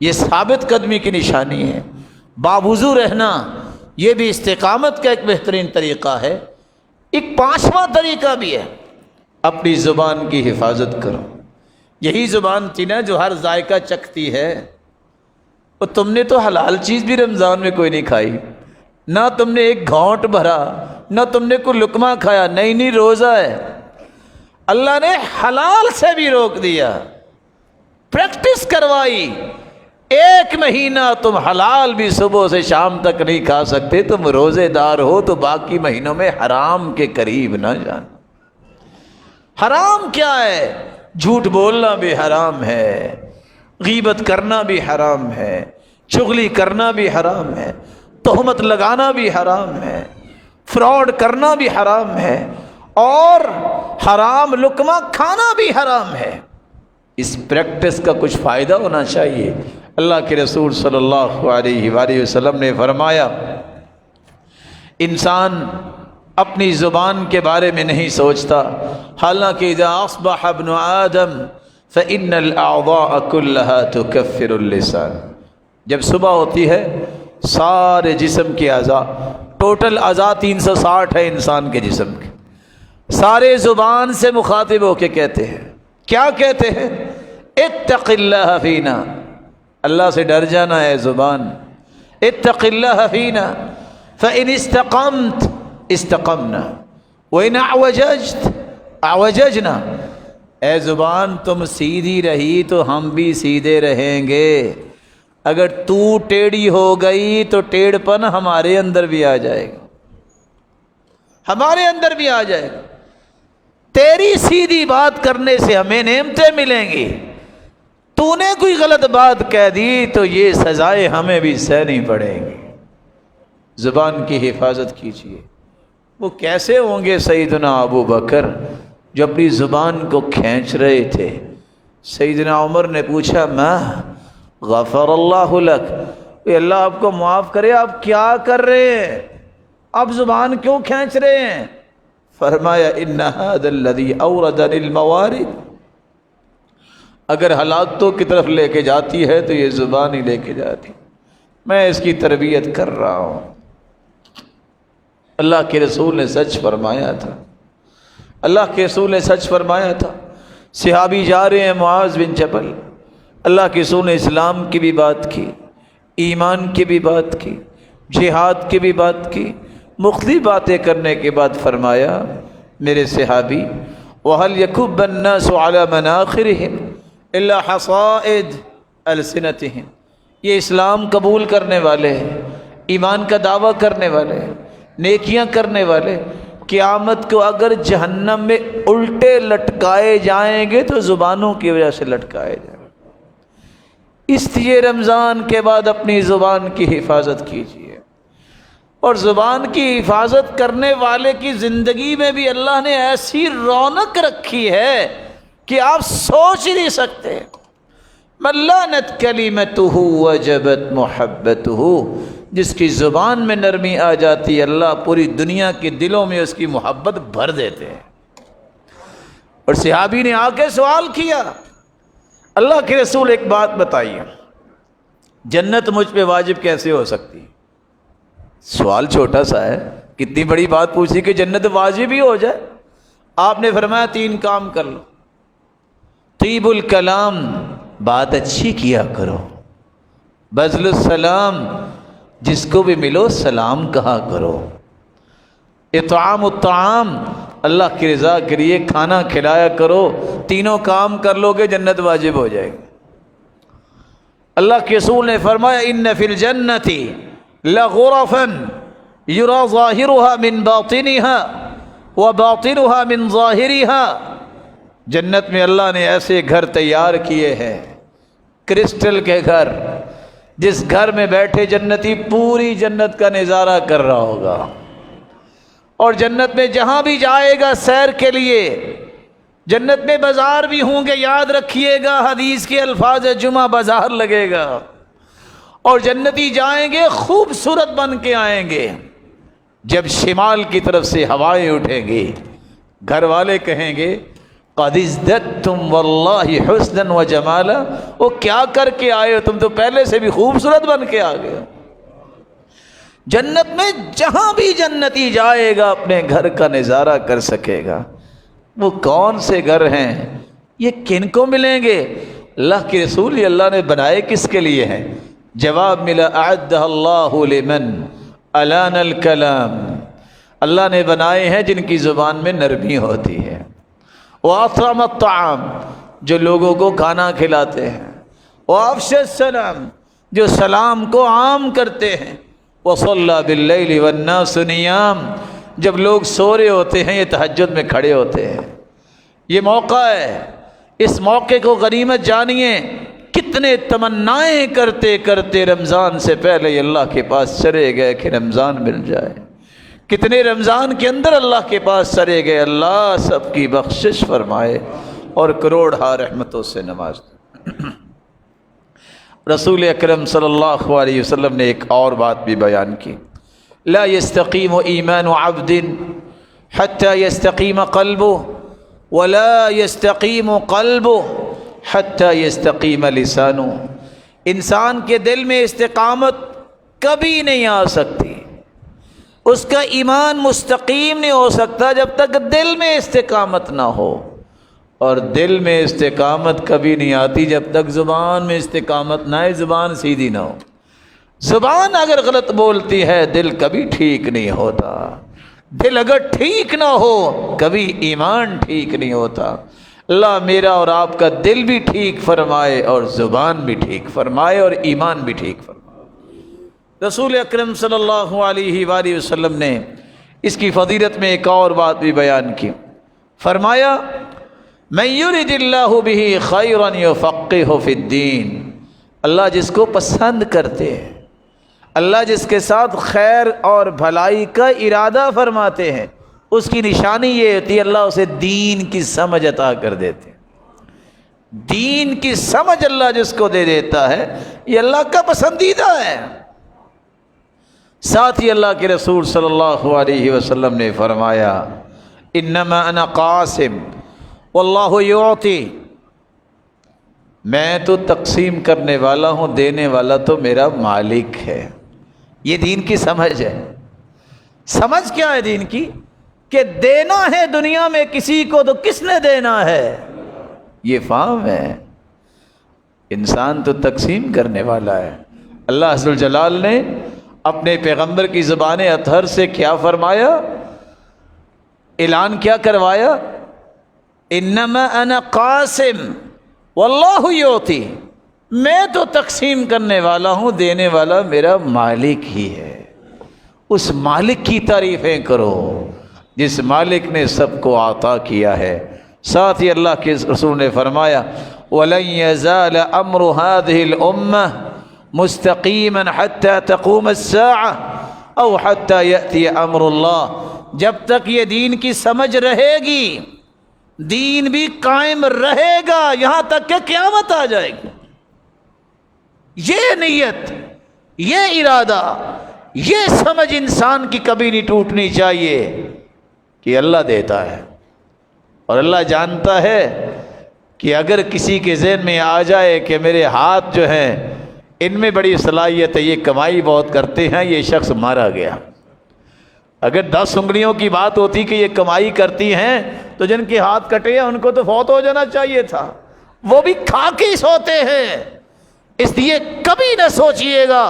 یہ ثابت قدمی کی نشانی ہے، باوضو رہنا یہ بھی استقامت کا ایک بہترین طریقہ ہے۔ ایک 5واں طریقہ بھی ہے، اپنی زبان کی حفاظت کرو۔ یہی زبان تھی نا جو ہر ذائقہ چکھتی ہے، اور تم نے تو حلال چیز بھی رمضان میں کوئی نہیں کھائی، نہ تم نے ایک گھونٹ بھرا، نہ تم نے کوئی لقمہ کھایا، نہیں روزہ ہے۔ اللہ نے حلال سے بھی روک دیا، پریکٹس کروائی۔ 1 مہینہ تم حلال بھی صبح سے شام تک نہیں کھا سکتے، تم روزے دار ہو تو باقی مہینوں میں حرام کے قریب نہ جانا۔ حرام کیا ہے؟ جھوٹ بولنا بھی حرام ہے، غیبت کرنا بھی حرام ہے، چغلی کرنا بھی حرام ہے، تہمت لگانا بھی حرام ہے، فراڈ کرنا بھی حرام ہے، اور حرام لقمہ کھانا بھی حرام ہے۔ اس پریکٹس کا کچھ فائدہ ہونا چاہیے۔ اللہ کے رسول صلی اللہ علیہ وآلہ وسلم نے فرمایا انسان اپنی زبان کے بارے میں نہیں سوچتا، حالانکہ اذا اصبح ابن آدم فإن الأعضاء كلها تكفر اللسان. جب صبح ہوتی ہے سارے جسم کے اعضاء، ٹوٹل اعضاء 360 ہے انسان کے جسم کے، سارے زبان سے مخاطب ہو کے کہتے ہیں. کیا کہتے ہیں؟ اتق اللہ فینا، اللہ سے ڈر جانا ہے زبان. اتق اللہ فینا فإن استقمت استقمنا وإن اعوججت اعوججنا. اے زبان تم سیدھی رہی تو ہم بھی سیدھے رہیں گے، اگر تو ٹیڑھی ہو گئی تو ٹیڑھ پن ہمارے اندر بھی آ جائے گا، ہمارے اندر بھی آ جائے گا. تیری سیدھی بات کرنے سے ہمیں نعمتیں ملیں گی، تو نے کوئی غلط بات کہہ دی تو یہ سزائیں ہمیں بھی سہنی پڑیں گی. زبان کی حفاظت کیجیے. وہ کیسے ہوں گے سیدنا ابو بکر جو اپنی زبان کو کھینچ رہے تھے؟ سیدنا عمر نے پوچھا ما غفر اللہ لک، اے اللہ آپ کو معاف کرے، آپ کیا کر رہے ہیں؟ آپ زبان کیوں کھینچ رہے ہیں؟ فرمایا ان ھذا الذی اوردنی الموارد، اگر ہلاکتوں کی طرف لے کے جاتی ہے تو یہ زبان ہی لے کے جاتی، میں اس کی تربیت کر رہا ہوں. اللہ کے رسول نے سچ فرمایا تھا، اللہ کے رسول نے سچ فرمایا تھا. صحابی جا رہے ہیں معاذ بن جبل، اللہ کے رسول نے اسلام کی بھی بات کی، ایمان کی بھی بات کی، جہاد کی بھی بات کی. مختلف باتیں کرنے کے بعد فرمایا میرے صحابی وَهَلْ يَكُبَّ النَّاسُ عَلَى مَنَاخِرِهِمْ إِلَّا حَصَائِدَ أَلْسِنَتِهِمْ. یہ اسلام قبول کرنے والے ہیں، ایمان کا دعویٰ کرنے والے ہیں، نیکیاں کرنے والے، قیامت کو اگر جہنم میں الٹے لٹکائے جائیں گے تو زبانوں کی وجہ سے لٹکائے جائیں گے. اس لیے رمضان کے بعد اپنی زبان کی حفاظت کیجیے. اور زبان کی حفاظت کرنے والے کی زندگی میں بھی اللہ نے ایسی رونق رکھی ہے کہ آپ سوچ ہی نہیں سکتے. من لانت کلمتہ وجبت محبتہ، جس کی زبان میں نرمی آ جاتی ہے اللہ پوری دنیا کے دلوں میں اس کی محبت بھر دیتے ہیں. اور صحابی نے آ کے سوال کیا اللہ کے رسول ایک بات بتائیے، جنت مجھ پہ واجب کیسے ہو سکتی؟ سوال چھوٹا سا ہے، کتنی بڑی بات پوچھی کہ جنت واجب ہی ہو جائے. آپ نے فرمایا 3 کام کر لو. طیب الکلام، بات اچھی کیا کرو. بذل السلام، جس کو بھی ملو سلام کہا کرو. اطعام الطعام، اللہ کی رضا کے لیے کھانا کھلایا کرو. تینوں کام کر لو گے جنت واجب ہو جائے گی. اللہ کے رسول نے فرمایا ان فی الجنۃ لغرفا یری ظاہرها من باطنها وباطنها من ظاہرها. جنت میں اللہ نے ایسے گھر تیار کیے ہیں، کرسٹل کے گھر، جس گھر میں بیٹھے جنتی پوری جنت کا نظارہ کر رہا ہوگا. اور جنت میں جہاں بھی جائے گا سیر کے لیے، جنت میں بازار بھی ہوں گے، یاد رکھیے گا حدیث کے الفاظ جمعہ بازار لگے گا. اور جنتی جائیں گے خوبصورت بن کے آئیں گے. جب شمال کی طرف سے ہوائیں اٹھیں گی، گھر والے کہیں گے قد ازددتم واللہ حسنا وجمالا، وہ کیا کر کے آئے ہو، تم تو پہلے سے بھی خوبصورت بن کے آ گئے. جنت میں جہاں بھی جنتی جائے گا اپنے گھر کا نظارہ کر سکے گا. وہ کون سے گھر ہیں، یہ کن کو ملیں گے؟ اللہ کے رسول یہ اللہ نے بنائے کس کے لیے ہیں؟ جواب ملا اعدہ اللہ لمن الان الکلام، اللہ نے بنائے ہیں جن کی زبان میں نرمی ہوتی ہے. واطعم الطعام، جو لوگوں کو کھانا کھلاتے ہیں. وافشى السلام، جو سلام کو عام کرتے ہیں. وصلى باللیل والناس نیام، جب لوگ سو رہے ہوتے ہیں یہ تہجد میں کھڑے ہوتے ہیں. یہ موقع ہے، اس موقع کو غنیمت جانیے. کتنے تمنائیں کرتے کرتے رمضان سے پہلے اللہ کے پاس چلے گئے کہ رمضان مل جائے. کتنے رمضان کے اندر اللہ کے پاس چلے گئے اللہ سب کی بخشش فرمائے اور کروڑہا رحمتوں سے نواز دے. رسول اکرم صلی اللہ علیہ وسلم نے ایک اور بات بھی بیان کی، لا يستقیم ایمان عبد حتى يستقیم قلبه ولا يستقیم قلبه حتی یستقیم لسانہ، انسان کے دل میں استقامت کبھی نہیں آ سکتی، اس کا ایمان مستقیم نہیں ہو سکتا جب تک دل میں استقامت نہ ہو، اور دل میں استقامت کبھی نہیں آتی جب تک زبان میں استقامت نہ آئے، زبان سیدھی نہ ہو۔ زبان اگر غلط بولتی ہے دل کبھی ٹھیک نہیں ہوتا، دل اگر ٹھیک نہ ہو کبھی ایمان ٹھیک نہیں ہوتا۔ اللہ میرا اور آپ کا دل بھی ٹھیک فرمائے اور زبان بھی ٹھیک فرمائے اور ایمان بھی ٹھیک فرمائے۔ رسول اکرم صلی اللہ علیہ وآلہ وسلم نے اس کی فضیلت میں ایک اور بات بھی بیان کی، فرمایا من یرد اللہ بہ خیرا یفقہہ فی الدین، اللہ جس کو پسند کرتے ہیں، اللہ جس کے ساتھ خیر اور بھلائی کا ارادہ فرماتے ہیں، اس کی نشانی یہ ہوتی ہے اللہ اسے دین کی سمجھ عطا کر دیتے ہیں۔ دین کی سمجھ اللہ جس کو دے دیتا ہے یہ اللہ کا پسندیدہ ہے۔ ساتھ ہی اللہ کے رسول صلی اللہ علیہ وسلم نے فرمایا انما انا قاسم واللہ یعطی، میں تو تقسیم کرنے والا ہوں، دینے والا تو میرا مالک ہے۔ یہ دین کی سمجھ ہے۔ سمجھ کیا ہے دین کی؟ کہ دینا ہے دنیا میں کسی کو تو کس نے دینا ہے، یہ فہم ہے۔ انسان تو تقسیم کرنے والا ہے۔ اللہ عز وجل نے اپنے پیغمبر کی زبان اطہر سے کیا فرمایا، اعلان کیا کروایا، انما انا قاسم واللہ یعطی، میں تو تقسیم کرنے والا ہوں، دینے والا میرا مالک ہی ہے۔ اس مالک کی تعریفیں کرو جس مالک نے سب کو عطا کیا ہے۔ ساتھ ہی اللہ کے رسول نے فرمایا وَلَن يَزَالَ أَمْرُ هَذِهِ الْأُمَّةِ مُسْتَقِيمًا حَتَّى تَقُومَ السَّاعَةُ أَوْ حَتَّى يَأْتِيَ أَمْرُ اللَّهِ، جب تک یہ دین کی سمجھ رہے گی دین بھی قائم رہے گا یہاں تک کہ قیامت آ جائے گی۔ یہ نیت، یہ ارادہ، یہ سمجھ انسان کی کبھی نہیں ٹوٹنی چاہیے کہ اللہ دیتا ہے، اور اللہ جانتا ہے کہ اگر کسی کے ذہن میں آ جائے کہ میرے ہاتھ جو ہیں ان میں بڑی صلاحیت ہے، یہ کمائی بہت کرتے ہیں، یہ شخص مارا گیا۔ اگر 10 انگلیوں کی بات ہوتی کہ یہ کمائی کرتی ہیں تو جن کے ہاتھ کٹے ہیں ان کو تو فوت ہو جانا چاہیے تھا، وہ بھی کھا کے سوتے ہیں۔ اس لیے کبھی نہ سوچئے گا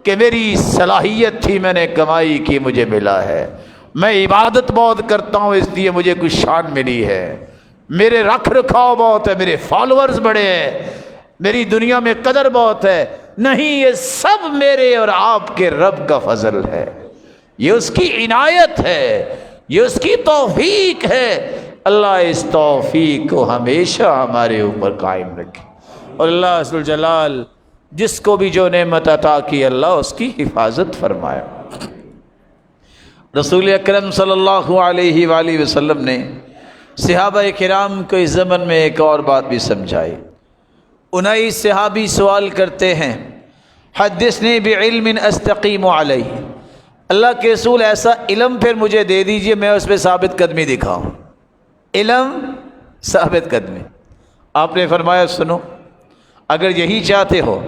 کہ میری صلاحیت تھی، میں نے کمائی کی، مجھے ملا ہے، میں عبادت بہت کرتا ہوں اس لیے مجھے کچھ شان ملی ہے، میرے رکھ رکھاؤ بہت ہے، میرے فالورز بڑے ہیں، میری دنیا میں قدر بہت ہے۔ نہیں، یہ سب میرے اور آپ کے رب کا فضل ہے، یہ اس کی عنایت ہے، یہ اس کی توفیق ہے۔ اللہ اس توفیق کو ہمیشہ ہمارے اوپر قائم رکھے، اور اللہ عز وجل جس کو بھی جو نعمت عطا کی اللہ اس کی حفاظت فرمائے۔ رسول اکرم صلی اللہ علیہ وآلہ وسلم نے صحابہ کرام کو اس زمن میں ایک اور بات بھی سمجھائی۔ 19 صحابی سوال کرتے ہیں حدثنی بعلم استقیم علیہ، اللہ کے رسول ایسا علم پھر مجھے دے دیجئے میں اس پہ ثابت قدمی دکھاؤں۔ علم، ثابت قدمی۔ آپ نے فرمایا سنو، اگر یہی چاہتے ہو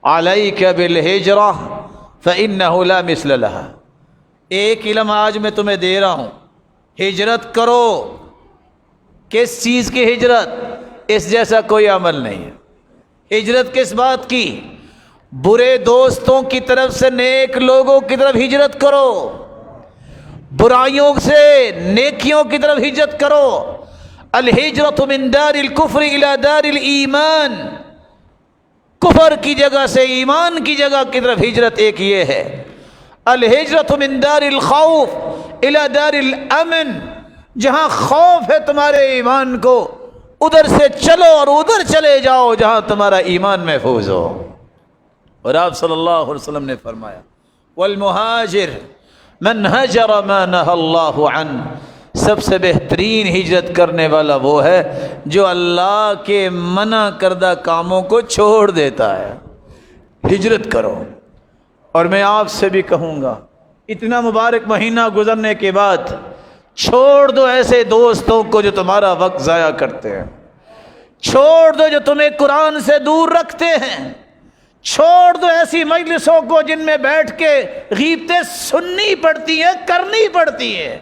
علیک بالہجرہ فإنہ لا مثل لہا، ایک علم آج میں تمہیں دے رہا ہوں، ہجرت کرو۔ کس چیز کی ہجرت؟ اس جیسا کوئی عمل نہیں ہے۔ ہجرت کس بات کی؟ برے دوستوں کی طرف سے نیک لوگوں کی طرف ہجرت کرو، برائیوں سے نیکیوں کی طرف ہجرت کرو۔ الہجرت من دار الکفر الى دار الایمان، کفر کی جگہ سے ایمان کی جگہ کی طرف ہجرت ایک یہ ہے۔ الہجرت من دار الخوف الى دار الامن، جہاں خوف ہے تمہارے ایمان کو ادھر سے چلو اور ادھر چلے جاؤ جہاں تمہارا ایمان محفوظ ہو۔ اور آپ صلی اللہ علیہ وسلم نے فرمایا والمہاجر من ہجر ما نہى اللہ عنہ، سب سے بہترین ہجرت کرنے والا وہ ہے جو اللہ کے منع کردہ کاموں کو چھوڑ دیتا ہے۔ ہجرت کرو۔ اور میں آپ سے بھی کہوں گا اتنا مبارک مہینہ گزرنے کے بعد چھوڑ دو ایسے دوستوں کو جو تمہارا وقت ضائع کرتے ہیں، چھوڑ دو جو تمہیں قرآن سے دور رکھتے ہیں، چھوڑ دو ایسی مجلسوں کو جن میں بیٹھ کے غیبتیں سننی پڑتی ہیں، کرنی پڑتی ہیں،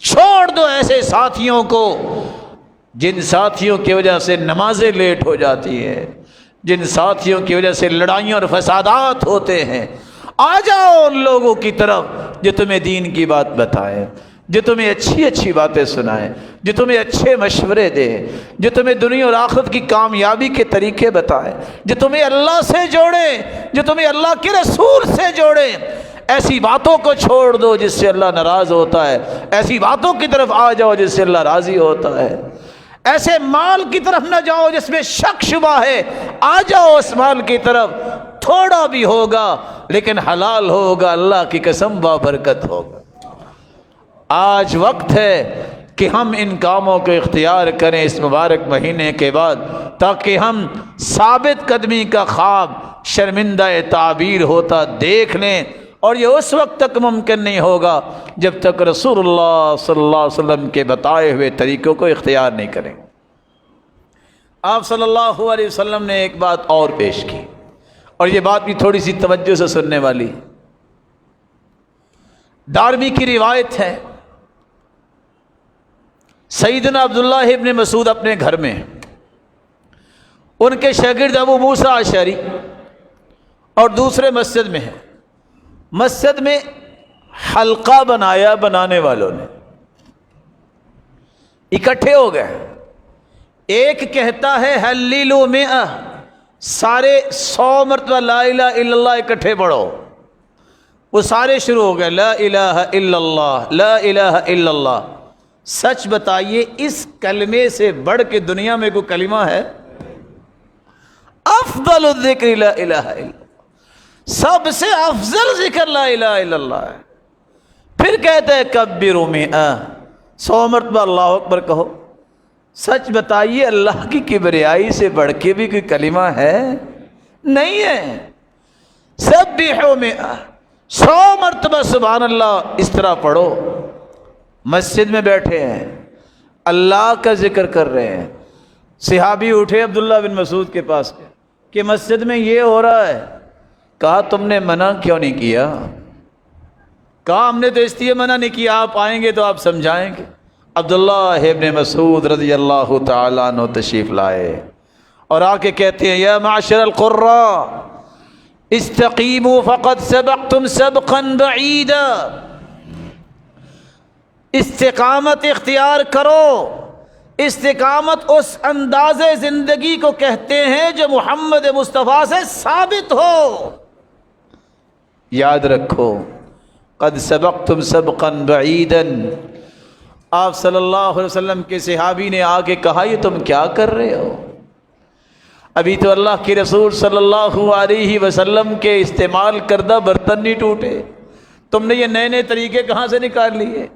چھوڑ دو ایسے ساتھیوں کو جن ساتھیوں کی وجہ سے نمازیں لیٹ ہو جاتی ہیں، جن ساتھیوں کی وجہ سے لڑائیاں اور فسادات ہوتے ہیں۔ آ جاؤ ان لوگوں کی طرف جو تمہیں دین کی بات بتائیں، جو تمہیں اچھی اچھی باتیں سنائیں، جو تمہیں اچھے مشورے دے، جو تمہیں دنیا اور آخرت کی کامیابی کے طریقے بتائیں، جو تمہیں اللہ سے جوڑے، جو تمہیں اللہ کے رسول سے جوڑے۔ ایسی باتوں کو چھوڑ دو جس سے اللہ ناراض ہوتا ہے، ایسی باتوں کی طرف آ جاؤ جس سے اللہ راضی ہوتا ہے۔ ایسے مال کی طرف نہ جاؤ جس میں شک شبہ ہے، آ جاؤ اس مال کی طرف، تھوڑا بھی ہوگا لیکن حلال ہوگا، اللہ کی قسم بابرکت ہوگا۔ آج وقت ہے کہ ہم ان کاموں کو اختیار کریں اس مبارک مہینے کے بعد، تاکہ ہم ثابت قدمی کا خواب شرمندہ تعبیر ہوتا دیکھ لیں، اور یہ اس وقت تک ممکن نہیں ہوگا جب تک رسول اللہ صلی اللہ علیہ وسلم کے بتائے ہوئے طریقوں کو اختیار نہیں کریں۔ آپ صلی اللہ علیہ وسلم نے ایک بات اور پیش کی، اور یہ بات بھی تھوڑی سی توجہ سے سننے والی۔ دارمی کی روایت ہے، سیدنا عبداللہ ابن مسعود اپنے گھر میں، ان کے شاگرد ابو موسیٰ اشعری اور دوسرے مسجد میں ہیں۔ مسجد میں حلقہ بنایا، بنانے والوں نے اکٹھے ہو گئے۔ ایک کہتا ہے حلیلو مئہ، سارے 100 مرتبہ لا الہ الا اللہ اکٹھے پڑھو۔ وہ سارے شروع ہو گئے، لا الہ الا اللہ، لا الہ الا اللہ۔ سچ بتائیے اس کلمے سے بڑھ کے دنیا میں کوئی کلمہ ہے؟ افضل الذکر لا الہ الا اللہ، سب سے افضل ذکر لا الہ الا اللہ ہے۔ پھر کہتے ہیں کبروا مئہ، 100 مرتبہ اللہ اکبر کہو۔ سچ بتائیے اللہ کی کبریائی سے بڑھ کے بھی کوئی کلمہ ہے؟ نہیں ہے۔ سبحوا مئہ، 100 مرتبہ سبحان اللہ اس طرح پڑھو۔ مسجد میں بیٹھے ہیں، اللہ کا ذکر کر رہے ہیں۔ صحابی اٹھے عبداللہ بن مسعود کے پاس کہ مسجد میں یہ ہو رہا ہے۔ کہا تم نے منع کیوں نہیں کیا؟ کہا ہم نے تو اس لیے منع نہیں کیا، آپ آئیں گے تو آپ سمجھائیں گے۔ عبداللہ ابن مسعود رضی اللہ تعالیٰ عنہ تشریف لائے اور آ کے کہتے ہیں یا معاشر القراء استقیموا فقد سبقتم سبقا بعیدا، استقامت اختیار کرو۔ استقامت اس انداز زندگی کو کہتے ہیں جو محمد مصطفیٰ سے ثابت ہو۔ یاد رکھو قد سبقتم سبقا بعیدا۔ آپ صلی اللہ علیہ وسلم کے صحابی نے آ کے کہا یہ تم کیا کر رہے ہو؟ ابھی تو اللہ کے رسول صلی اللہ علیہ وسلم کے استعمال کردہ برتن نہیں ٹوٹے، تم نے یہ نئے نئے طریقے کہاں سے نکال لیے؟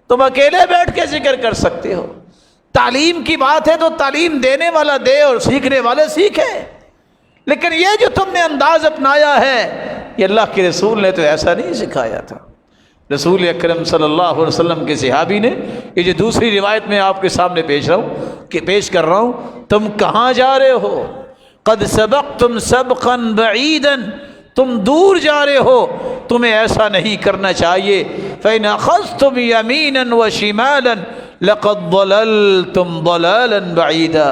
تم اکیلے بیٹھ کے ذکر کر سکتے ہو۔ تعلیم کی بات ہے تو تعلیم دینے والا دے اور سیکھنے والے سیکھیں، لیکن یہ جو تم نے انداز اپنایا ہے یہ اللہ کے رسول نے تو ایسا نہیں سکھایا تھا۔ رسول اکرم صلی اللہ علیہ وسلم کے صحابی نے، یہ جو دوسری روایت میں آپ کے سامنے پیش کر رہا ہوں، تم کہاں جا رہے ہو؟ قد سبقتم سبقا بعیدا، تم دور جا رہے ہو، تمہیں ایسا نہیں کرنا چاہیے۔ فإن أخذتم يمينا وشمالا لقد ضللتم ضلالا بعيدا،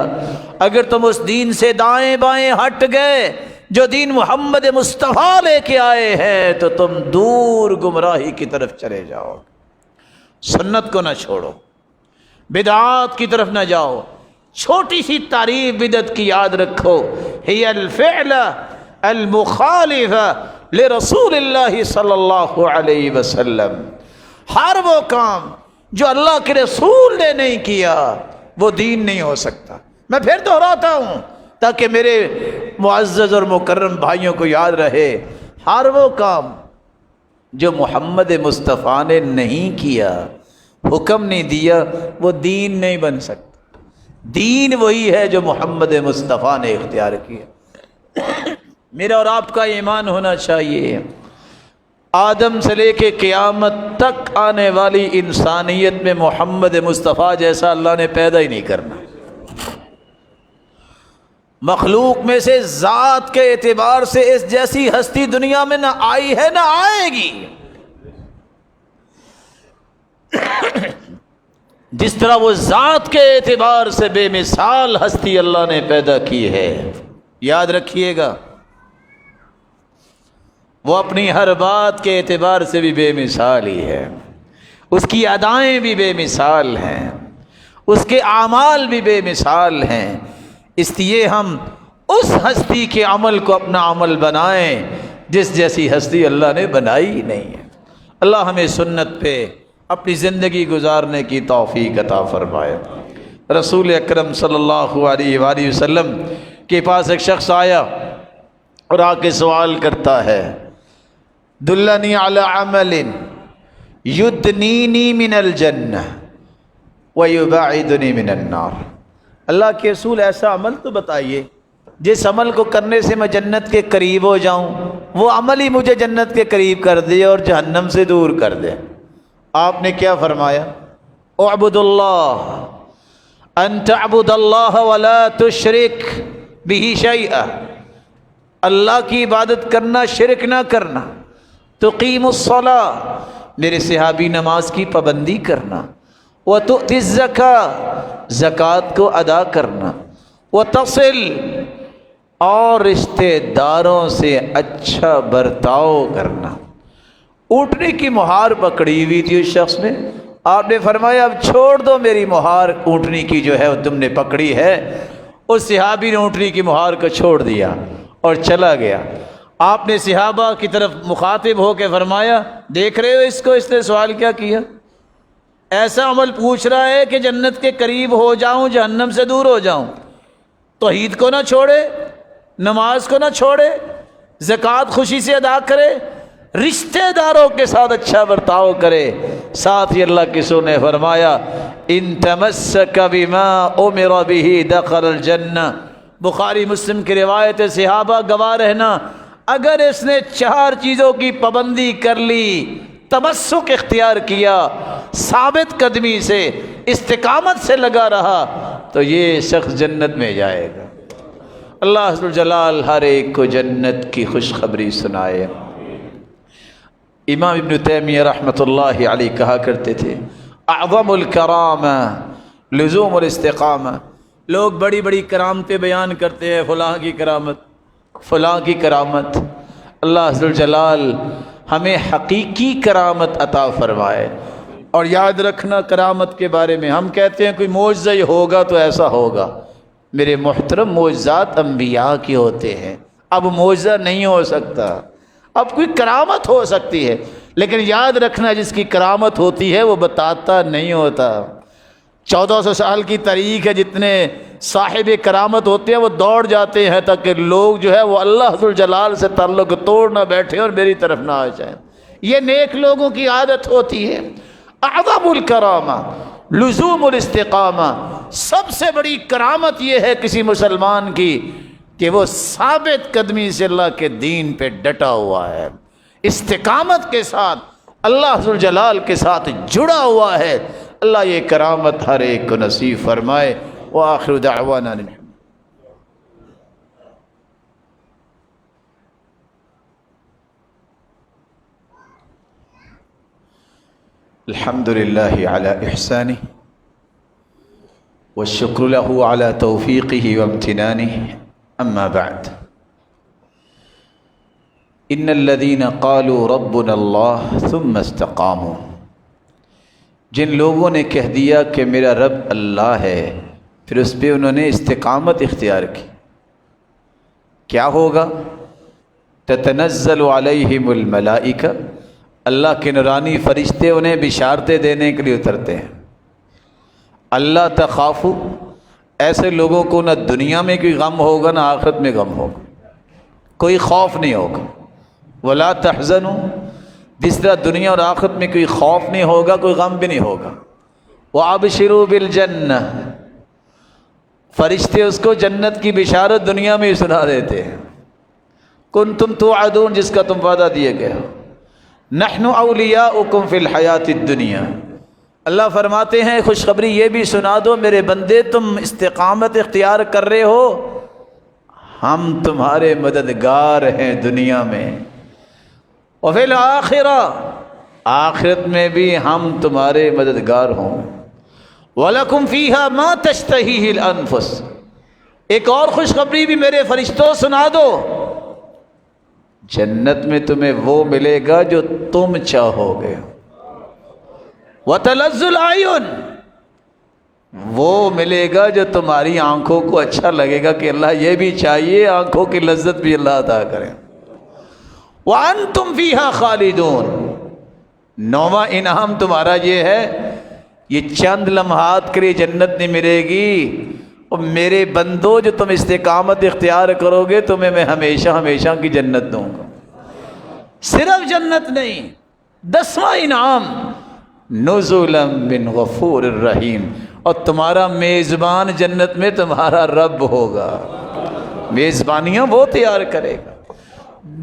اگر تم اس دین سے دائیں بائیں ہٹ گئے جو دین محمد مصطفیٰ لے کے آئے ہیں تو تم دور گمراہی کی طرف چلے جاؤ۔ سنت کو نہ چھوڑو، بدعات کی طرف نہ جاؤ۔ چھوٹی سی تعریف بدعت کی یاد رکھو، ہی الفعل المخالف لرسول اللہ صلی اللہ علیہ وسلم، ہر وہ کام جو اللہ کے رسول نے نہیں کیا وہ دین نہیں ہو سکتا۔ میں پھر دہراتا ہوں تاکہ میرے معزز اور مکرم بھائیوں کو یاد رہے، ہر وہ کام جو محمد مصطفیٰ نے نہیں کیا، حکم نہیں دیا، وہ دین نہیں بن سکتا۔ دین وہی ہے جو محمد مصطفیٰ نے اختیار کیا۔ میرا اور آپ کا ایمان ہونا چاہیے آدم سے لے کے قیامت تک آنے والی انسانیت میں محمد مصطفیٰ جیسا اللہ نے پیدا ہی نہیں کرنا۔ مخلوق میں سے ذات کے اعتبار سے اس جیسی ہستی دنیا میں نہ آئی ہے نہ آئے گی۔ جس طرح وہ ذات کے اعتبار سے بے مثال ہستی اللہ نے پیدا کی ہے، یاد رکھیے گا، وہ اپنی ہر بات کے اعتبار سے بھی بے مثال ہی ہے، اس کی ادائیں بھی بے مثال ہیں، اس کے اعمال بھی بے مثال ہیں۔ اس لیے ہم اس ہستی کے عمل کو اپنا عمل بنائیں جس جیسی ہستی اللہ نے بنائی ہی نہیں ہے۔ اللہ ہمیں سنت پہ اپنی زندگی گزارنے کی توفیق عطا فرمائے۔ رسول اکرم صلی اللہ علیہ وآلہ وسلم کے پاس ایک شخص آیا اور آ کے سوال کرتا ہے، دلنی علی عمل یدنینی من الجنہ ویباعدنی من النار۔ اللہ کے رسول ایسا عمل تو بتائیے جس عمل کو کرنے سے میں جنت کے قریب ہو جاؤں، وہ عمل ہی مجھے جنت کے قریب کر دے اور جہنم سے دور کر دے۔ آپ نے کیا فرمایا؟ اعبد اللہ، ان تعبد اللہ ولا تشرک بہ شیئا، اللہ کی عبادت کرنا، شرک نہ کرنا۔ تقیم الصلاۃ، میرے صحابی نماز کی پابندی کرنا۔ وتؤتی الزکاۃ، زکوٰۃ کو ادا کرنا۔ وتصل، اور رشتہ داروں سے اچھا برتاؤ کرنا۔ اونٹنے کی مہار پکڑی ہوئی تھی اس شخص نے، آپ نے فرمایا اب چھوڑ دو میری مہار اونٹنی کی جو ہے وہ تم نے پکڑی ہے۔ اس صحابی نے اونٹنی کی مہار کو چھوڑ دیا اور چلا گیا۔ آپ نے صحابہ کی طرف مخاطب ہو کے فرمایا، دیکھ رہے ہو اس نے سوال کیا کیا؟ ایسا عمل پوچھ رہا ہے کہ جنت کے قریب ہو جاؤں، جہنم سے دور ہو جاؤں۔ توحید کو نہ چھوڑے، نماز کو نہ چھوڑے، زکوٰۃ خوشی سے ادا کرے، رشتہ داروں کے ساتھ اچھا برتاؤ کرے۔ ساتھ ہی اللہ کے رسول نے فرمایا، ان تمسک بما امر به دخل الجنہ۔ بخاری مسلم کی روایت ہے، صحابہ گواہ رہنا، اگر اس نے 4 چیزوں کی پابندی کر لی، تمسک اختیار کیا، ثابت قدمی سے، استقامت سے لگا رہا، تو یہ شخص جنت میں جائے گا۔ اللہ ذو الجلال ہر ایک کو جنت کی خوشخبری سنائے۔ امام ابن تیمیہ رحمۃ اللہ علیہ کہا کرتے تھے، اعظم الکرامہ لزوم الاستقامہ۔ لوگ بڑی بڑی کرامتیں بیان کرتے ہیں، فلاں کی کرامت، فلاں کی کرامت۔ اللہ ذو الجلال ہمیں حقیقی کرامت عطا فرمائے۔ اور یاد رکھنا کرامت کے بارے میں، ہم کہتے ہیں کوئی معجزہ ہی ہوگا تو ایسا ہوگا۔ میرے محترم، معجزات انبیاء کے ہوتے ہیں، اب معجزہ نہیں ہو سکتا، اب کوئی کرامت ہو سکتی ہے، لیکن یاد رکھنا جس کی کرامت ہوتی ہے وہ بتاتا نہیں ہوتا۔ 1400 سال کی تاریخ ہے، جتنے صاحب کرامت ہوتے ہیں وہ دوڑ جاتے ہیں تاکہ لوگ جو ہے وہ اللہ ذو الجلال سے تعلق توڑ نہ بیٹھے اور میری طرف نہ آ جائیں۔ یہ نیک لوگوں کی عادت ہوتی ہے۔ اعظم الکرامہ لزوم الاستقامہ، سب سے بڑی کرامت یہ ہے کسی مسلمان کی کہ وہ ثابت قدمی سے اللہ کے دین پہ ڈٹا ہوا ہے، استقامت کے ساتھ اللہ ذو الجلال کے ساتھ جڑا ہوا ہے۔ اللہ یہ کرامت ہر ایک کو نصیب فرمائے۔ وآخر دعوانا الحمد للہ علی احسانہ والشکر له علی توفیقہ وامتنانہ، اما بعد، ان الذین قالوا ربنا اللہ ثم استقاموا، جن لوگوں نے کہہ دیا کہ میرا رب اللہ ہے، پھر اس پہ انہوں نے استقامت اختیار کی، کیا ہوگا؟ تتنزل علیہم الملائکہ، اللہ کے نورانی فرشتے انہیں بشارتیں دینے کے لیے اترتے ہیں۔ اللہ تخافوا، ایسے لوگوں کو نہ دنیا میں کوئی غم ہوگا نہ آخرت میں غم ہوگا، کوئی خوف نہیں ہوگا۔ ولا تحزنوا، جس طرح دنیا اور آخرت میں کوئی خوف نہیں ہوگا، کوئی غم بھی نہیں ہوگا۔ وابشروا بالجنہ، فرشتے اس کو جنت کی بشارت دنیا میں ہی سنا دیتے ہیں۔ کنتم توعدون، جس کا تم وعدہ دیے گئے ہو۔ نحن اولیاؤکم فی الحیات الدنیا، اللہ فرماتے ہیں خوشخبری یہ بھی سنا دو میرے بندے، تم استقامت اختیار کر رہے ہو ہم تمہارے مددگار ہیں دنیا میں، وفی الآخرہ، آخرت میں بھی ہم تمہارے مددگار ہوں، وَلَكُمْ فِيهَا مَا تَشْتَهِيهِ الْأَنفُسُ، ایک اور خوشخبری بھی میرے فرشتوں سنا دو، جنت میں تمہیں وہ ملے گا جو تم چاہو گے، وَتَلَذُّ الْأَعْيُنُ، وہ ملے گا جو تمہاری آنکھوں کو اچھا لگے گا کہ اللہ یہ بھی چاہیے، آنکھوں کی لذت بھی اللہ عطا کرے، وَأَنْتُمْ فِيهَا خَالِدُونَ، نواں انعام تمہارا یہ ہے، یہ چند لمحات کے لیے جنت نہیں ملے گی، اور میرے بندو جو تم استقامت اختیار کرو گے تمہیں میں ہمیشہ ہمیشہ کی جنت دوں گا۔ صرف جنت نہیں، 10واں انعام نزلا من غفور الرحیم، اور تمہارا میزبان جنت میں تمہارا رب ہوگا، میزبانیاں وہ تیار کرے گا۔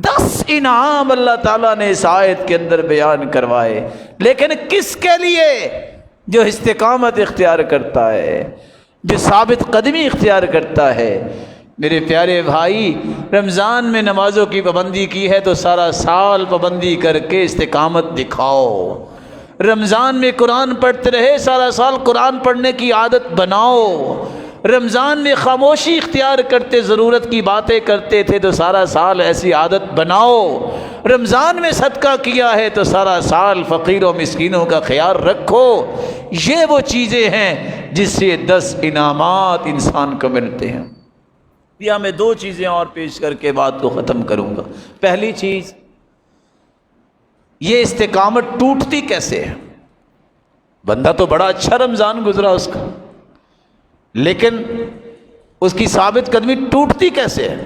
10 انعام اللہ تعالیٰ نے اس آیت کے اندر بیان کروائے، لیکن کس کے لیے؟ جو استقامت اختیار کرتا ہے، جو ثابت قدمی اختیار کرتا ہے۔ میرے پیارے بھائی، رمضان میں نمازوں کی پابندی کی ہے تو سارا سال پابندی کر کے استقامت دکھاؤ۔ رمضان میں قرآن پڑھتے رہے، سارا سال قرآن پڑھنے کی عادت بناؤ۔ رمضان میں خاموشی اختیار کرتے، ضرورت کی باتیں کرتے تھے تو سارا سال ایسی عادت بناؤ۔ رمضان میں صدقہ کیا ہے تو سارا سال فقیروں مسکینوں کا خیال رکھو۔ یہ وہ چیزیں ہیں جس سے 10 انعامات انسان کو ملتے ہیں۔ یہاں میں 2 چیزیں اور پیش کر کے بات کو ختم کروں گا۔ پہلی چیز، یہ استقامت ٹوٹتی کیسے ہے؟ بندہ تو بڑا اچھا رمضان گزرا اس کا، لیکن اس کی ثابت قدمی ٹوٹتی کیسے ہے؟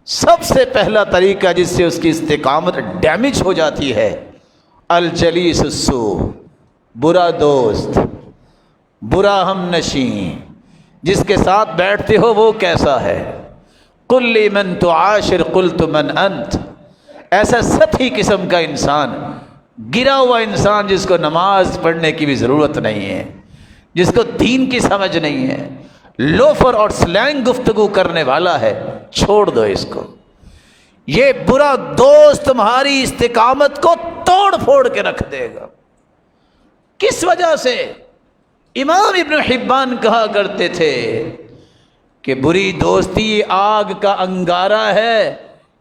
سب سے پہلا طریقہ جس سے اس کی استقامت ڈیمیج ہو جاتی ہے، الجلیس السوء، برا دوست، برا ہم نشین، جس کے ساتھ بیٹھتے ہو وہ کیسا ہے؟ قل لی من تعاشر قلت من انت، ایسا سطحی قسم کا انسان، گرا ہوا انسان جس کو نماز پڑھنے کی بھی ضرورت نہیں ہے، جس کو دین کی سمجھ نہیں ہے، لوفر اور سلینگ گفتگو کرنے والا ہے، چھوڑ دو اس کو۔ یہ برا دوست تمہاری استقامت کو توڑ پھوڑ کے رکھ دے گا۔ کس وجہ سے؟ امام ابن حبان کہا کرتے تھے کہ بری دوستی آگ کا انگارہ ہے،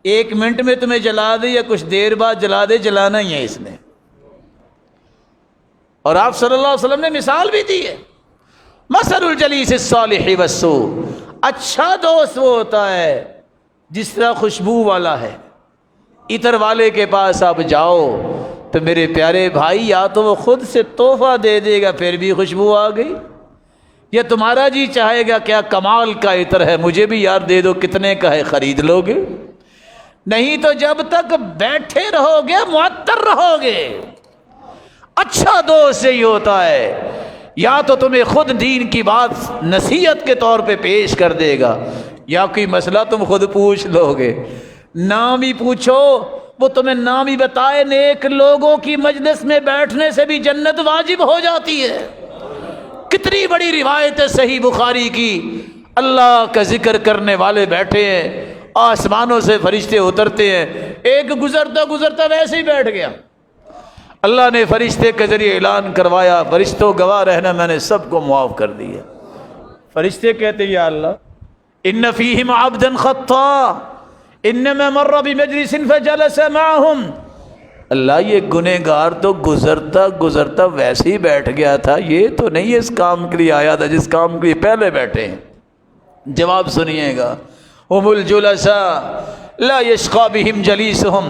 1 منٹ میں تمہیں جلا دے یا کچھ دیر بعد جلا دے، جلانا ہی ہے اس نے۔ اور آپ صلی اللہ علیہ وسلم نے مثال بھی دی ہے، مثل الجلیس الصالح والسوء، اچھا دوست وہ ہوتا ہے جس طرح خوشبو والا ہے۔ عطر والے کے پاس آپ جاؤ تو میرے پیارے بھائی، یا تو وہ خود سے تحفہ دے دے گا پھر بھی خوشبو آ گئی، یا تمہارا جی چاہے گا کیا کمال کا عطر ہے، مجھے بھی یار دے دو، کتنے کا ہے، خرید لو گے؟ نہیں تو جب تک بیٹھے رہو گے معطر رہو گے۔ اچھا دوست یہی ہوتا ہے، یا تو تمہیں خود دین کی بات نصیحت کے طور پہ پیش کر دے گا، یا کوئی مسئلہ تم خود پوچھ لو گے، نام ہی پوچھو وہ تمہیں نام ہی بتائے۔ نیک لوگوں کی مجلس میں بیٹھنے سے بھی جنت واجب ہو جاتی ہے۔ کتنی بڑی روایت ہے صحیح بخاری کی، اللہ کا ذکر کرنے والے بیٹھے ہیں، آسمانوں سے فرشتے اترتے ہیں، ایک گزرتا گزرتا ویسے ہی بیٹھ گیا، اللہ نے فرشتے کے ذریعے اعلان کروایا، فرشتوں گواہ رہنا میں نے سب کو معاف کر دیا۔ فرشتے کہتے یا اللہ، ان فیہم عبدا خطا انما مر بمجلس فجلس معهم، اللہ یہ گنہگار تو گزرتا گزرتا ویسے ہی بیٹھ گیا تھا، یہ تو نہیں اس کام کے لیے آیا تھا جس کام کے لیے پہلے بیٹھے ہیں۔ جواب سنیے گا، هم الجلساء لا یشقی بهم جلیسهم،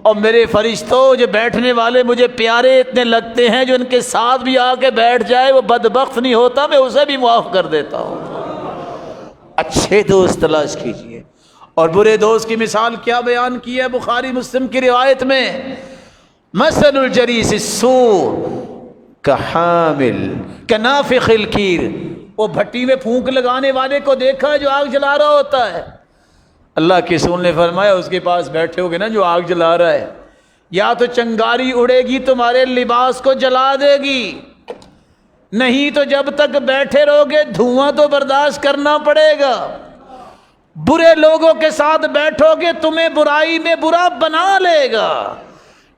اور میرے فرشتوں جو بیٹھنے والے مجھے پیارے اتنے لگتے ہیں، جو ان کے ساتھ بھی آ کے بیٹھ جائے وہ بدبخت نہیں ہوتا، میں اسے بھی معاف کر دیتا ہوں۔ اچھے دوست تلاش کیجئے۔ اور برے دوست کی مثال کیا بیان کی ہے بخاری مسلم کی روایت میں، مثل الجلیس السوء کحامل کنافخ الکیر، وہ بھٹی میں پھونک لگانے والے کو دیکھا ہے جو آگ جلا رہا ہوتا ہے، اللہ کے رسول نے فرمایا اس کے پاس بیٹھے ہوگے نا جو آگ جلا رہا ہے، یا تو چنگاری اڑے گی تمہارے لباس کو جلا دے گی، نہیں تو جب تک بیٹھے رہو گے دھواں تو برداشت کرنا پڑے گا۔ برے لوگوں کے ساتھ بیٹھو گے تمہیں برائی میں برا بنا لے گا،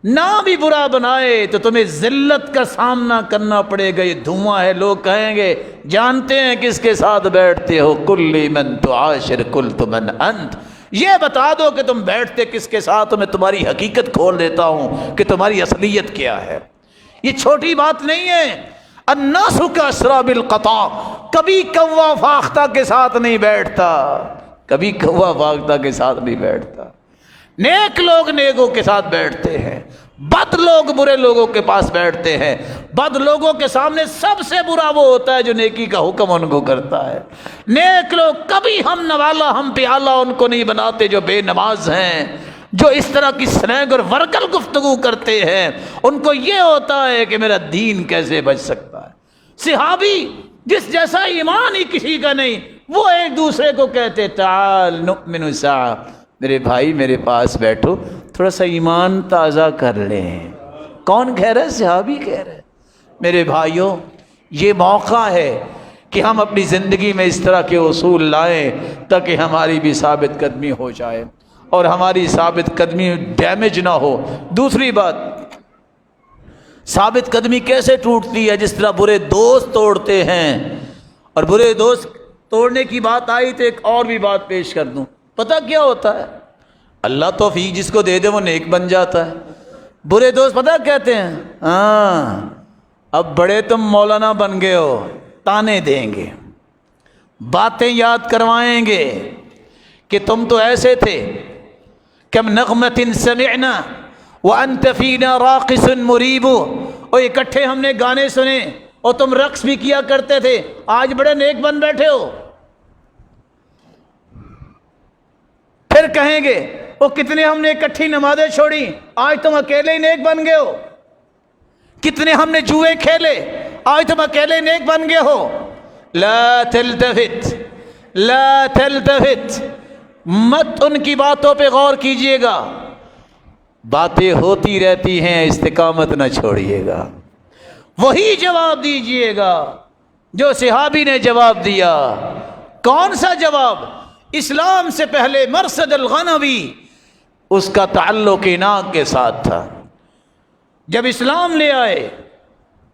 نہ بھی برا بنائے تو تمہیں ذلت کا سامنا کرنا پڑے گا، یہ دھواں ہے۔ لوگ کہیں گے جانتے ہیں کس کے ساتھ بیٹھتے ہو، کل من تعاشر قلت من انت، یہ بتا دو کہ تم بیٹھتے کس کے ساتھ، میں تمہاری حقیقت کھول دیتا ہوں کہ تمہاری اصلیت کیا ہے۔ یہ چھوٹی بات نہیں ہے۔ الناس کاسراب القطا، کبھی کوا فاختہ کے ساتھ نہیں بیٹھتا، کبھی کوا فاختہ کے ساتھ نہیں بیٹھتا۔ نیک لوگ نیکوں کے ساتھ بیٹھتے ہیں، بد لوگ برے لوگوں کے پاس بیٹھتے ہیں۔ بد لوگوں کے سامنے سب سے برا وہ ہوتا ہے جو نیکی کا حکم ان کو کرتا ہے۔ نیک لوگ کبھی ہم نوالا ہم پیالہ ان کو نہیں بناتے جو بے نماز ہیں، جو اس طرح کی سنگ اور ورگل گفتگو کرتے ہیں۔ ان کو یہ ہوتا ہے کہ میرا دین کیسے بچ سکتا ہے۔ صحابی جس جیسا ایمان ہی کسی کا نہیں، وہ ایک دوسرے کو کہتے تعال نؤمن ساعہ، میرے بھائی میرے پاس بیٹھو تھوڑا سا ایمان تازہ کر لیں۔ کون کہہ رہا ہے؟ صحابی کہہ رہے ہیں میرے بھائیوں یہ موقع ہے کہ ہم اپنی زندگی میں اس طرح کے اصول لائیں تاکہ ہماری بھی ثابت قدمی ہو جائے اور ہماری ثابت قدمی ڈیمیج نہ ہو۔ دوسری بات، ثابت قدمی کیسے ٹوٹتی ہے؟ جس طرح برے دوست توڑتے ہیں۔ اور برے دوست توڑنے کی بات آئی تو ایک اور بھی بات پیش کر دوں۔ پتہ کیا ہوتا ہے؟ اللہ توفیق جس کو دے دے وہ نیک بن جاتا ہے۔ برے دوست پتہ کہتے ہیں ہاں اب بڑے تم مولانا بن گئے ہو، تانے دیں گے، باتیں یاد کروائیں گے کہ تم تو ایسے تھے، کم نغمت سمعنا وانت فینا راقص مریب، اور اکٹھے ہم نے گانے سنے اور تم رقص بھی کیا کرتے تھے، آج بڑے نیک بن بیٹھے ہو۔ پھر کہیں گے وہ کتنے ہم نے اکٹھی نمازیں چھوڑی، آج تم اکیلے ہی نیک بن گئے ہو۔ کتنے ہم نے جوئے کھیلے، آج تم اکیلے نیک بن گئے ہو۔ لا تلتفت لا تلتفت، مت ان کی باتوں پہ غور کیجئے گا، باتیں ہوتی رہتی ہیں، استقامت نہ چھوڑیے گا۔ وہی جواب دیجئے گا جو صحابی نے جواب دیا۔ کون سا جواب؟ اسلام سے پہلے مرصد الغنوی، اس کا تعلق اناق کے ساتھ تھا۔ جب اسلام لے آئے،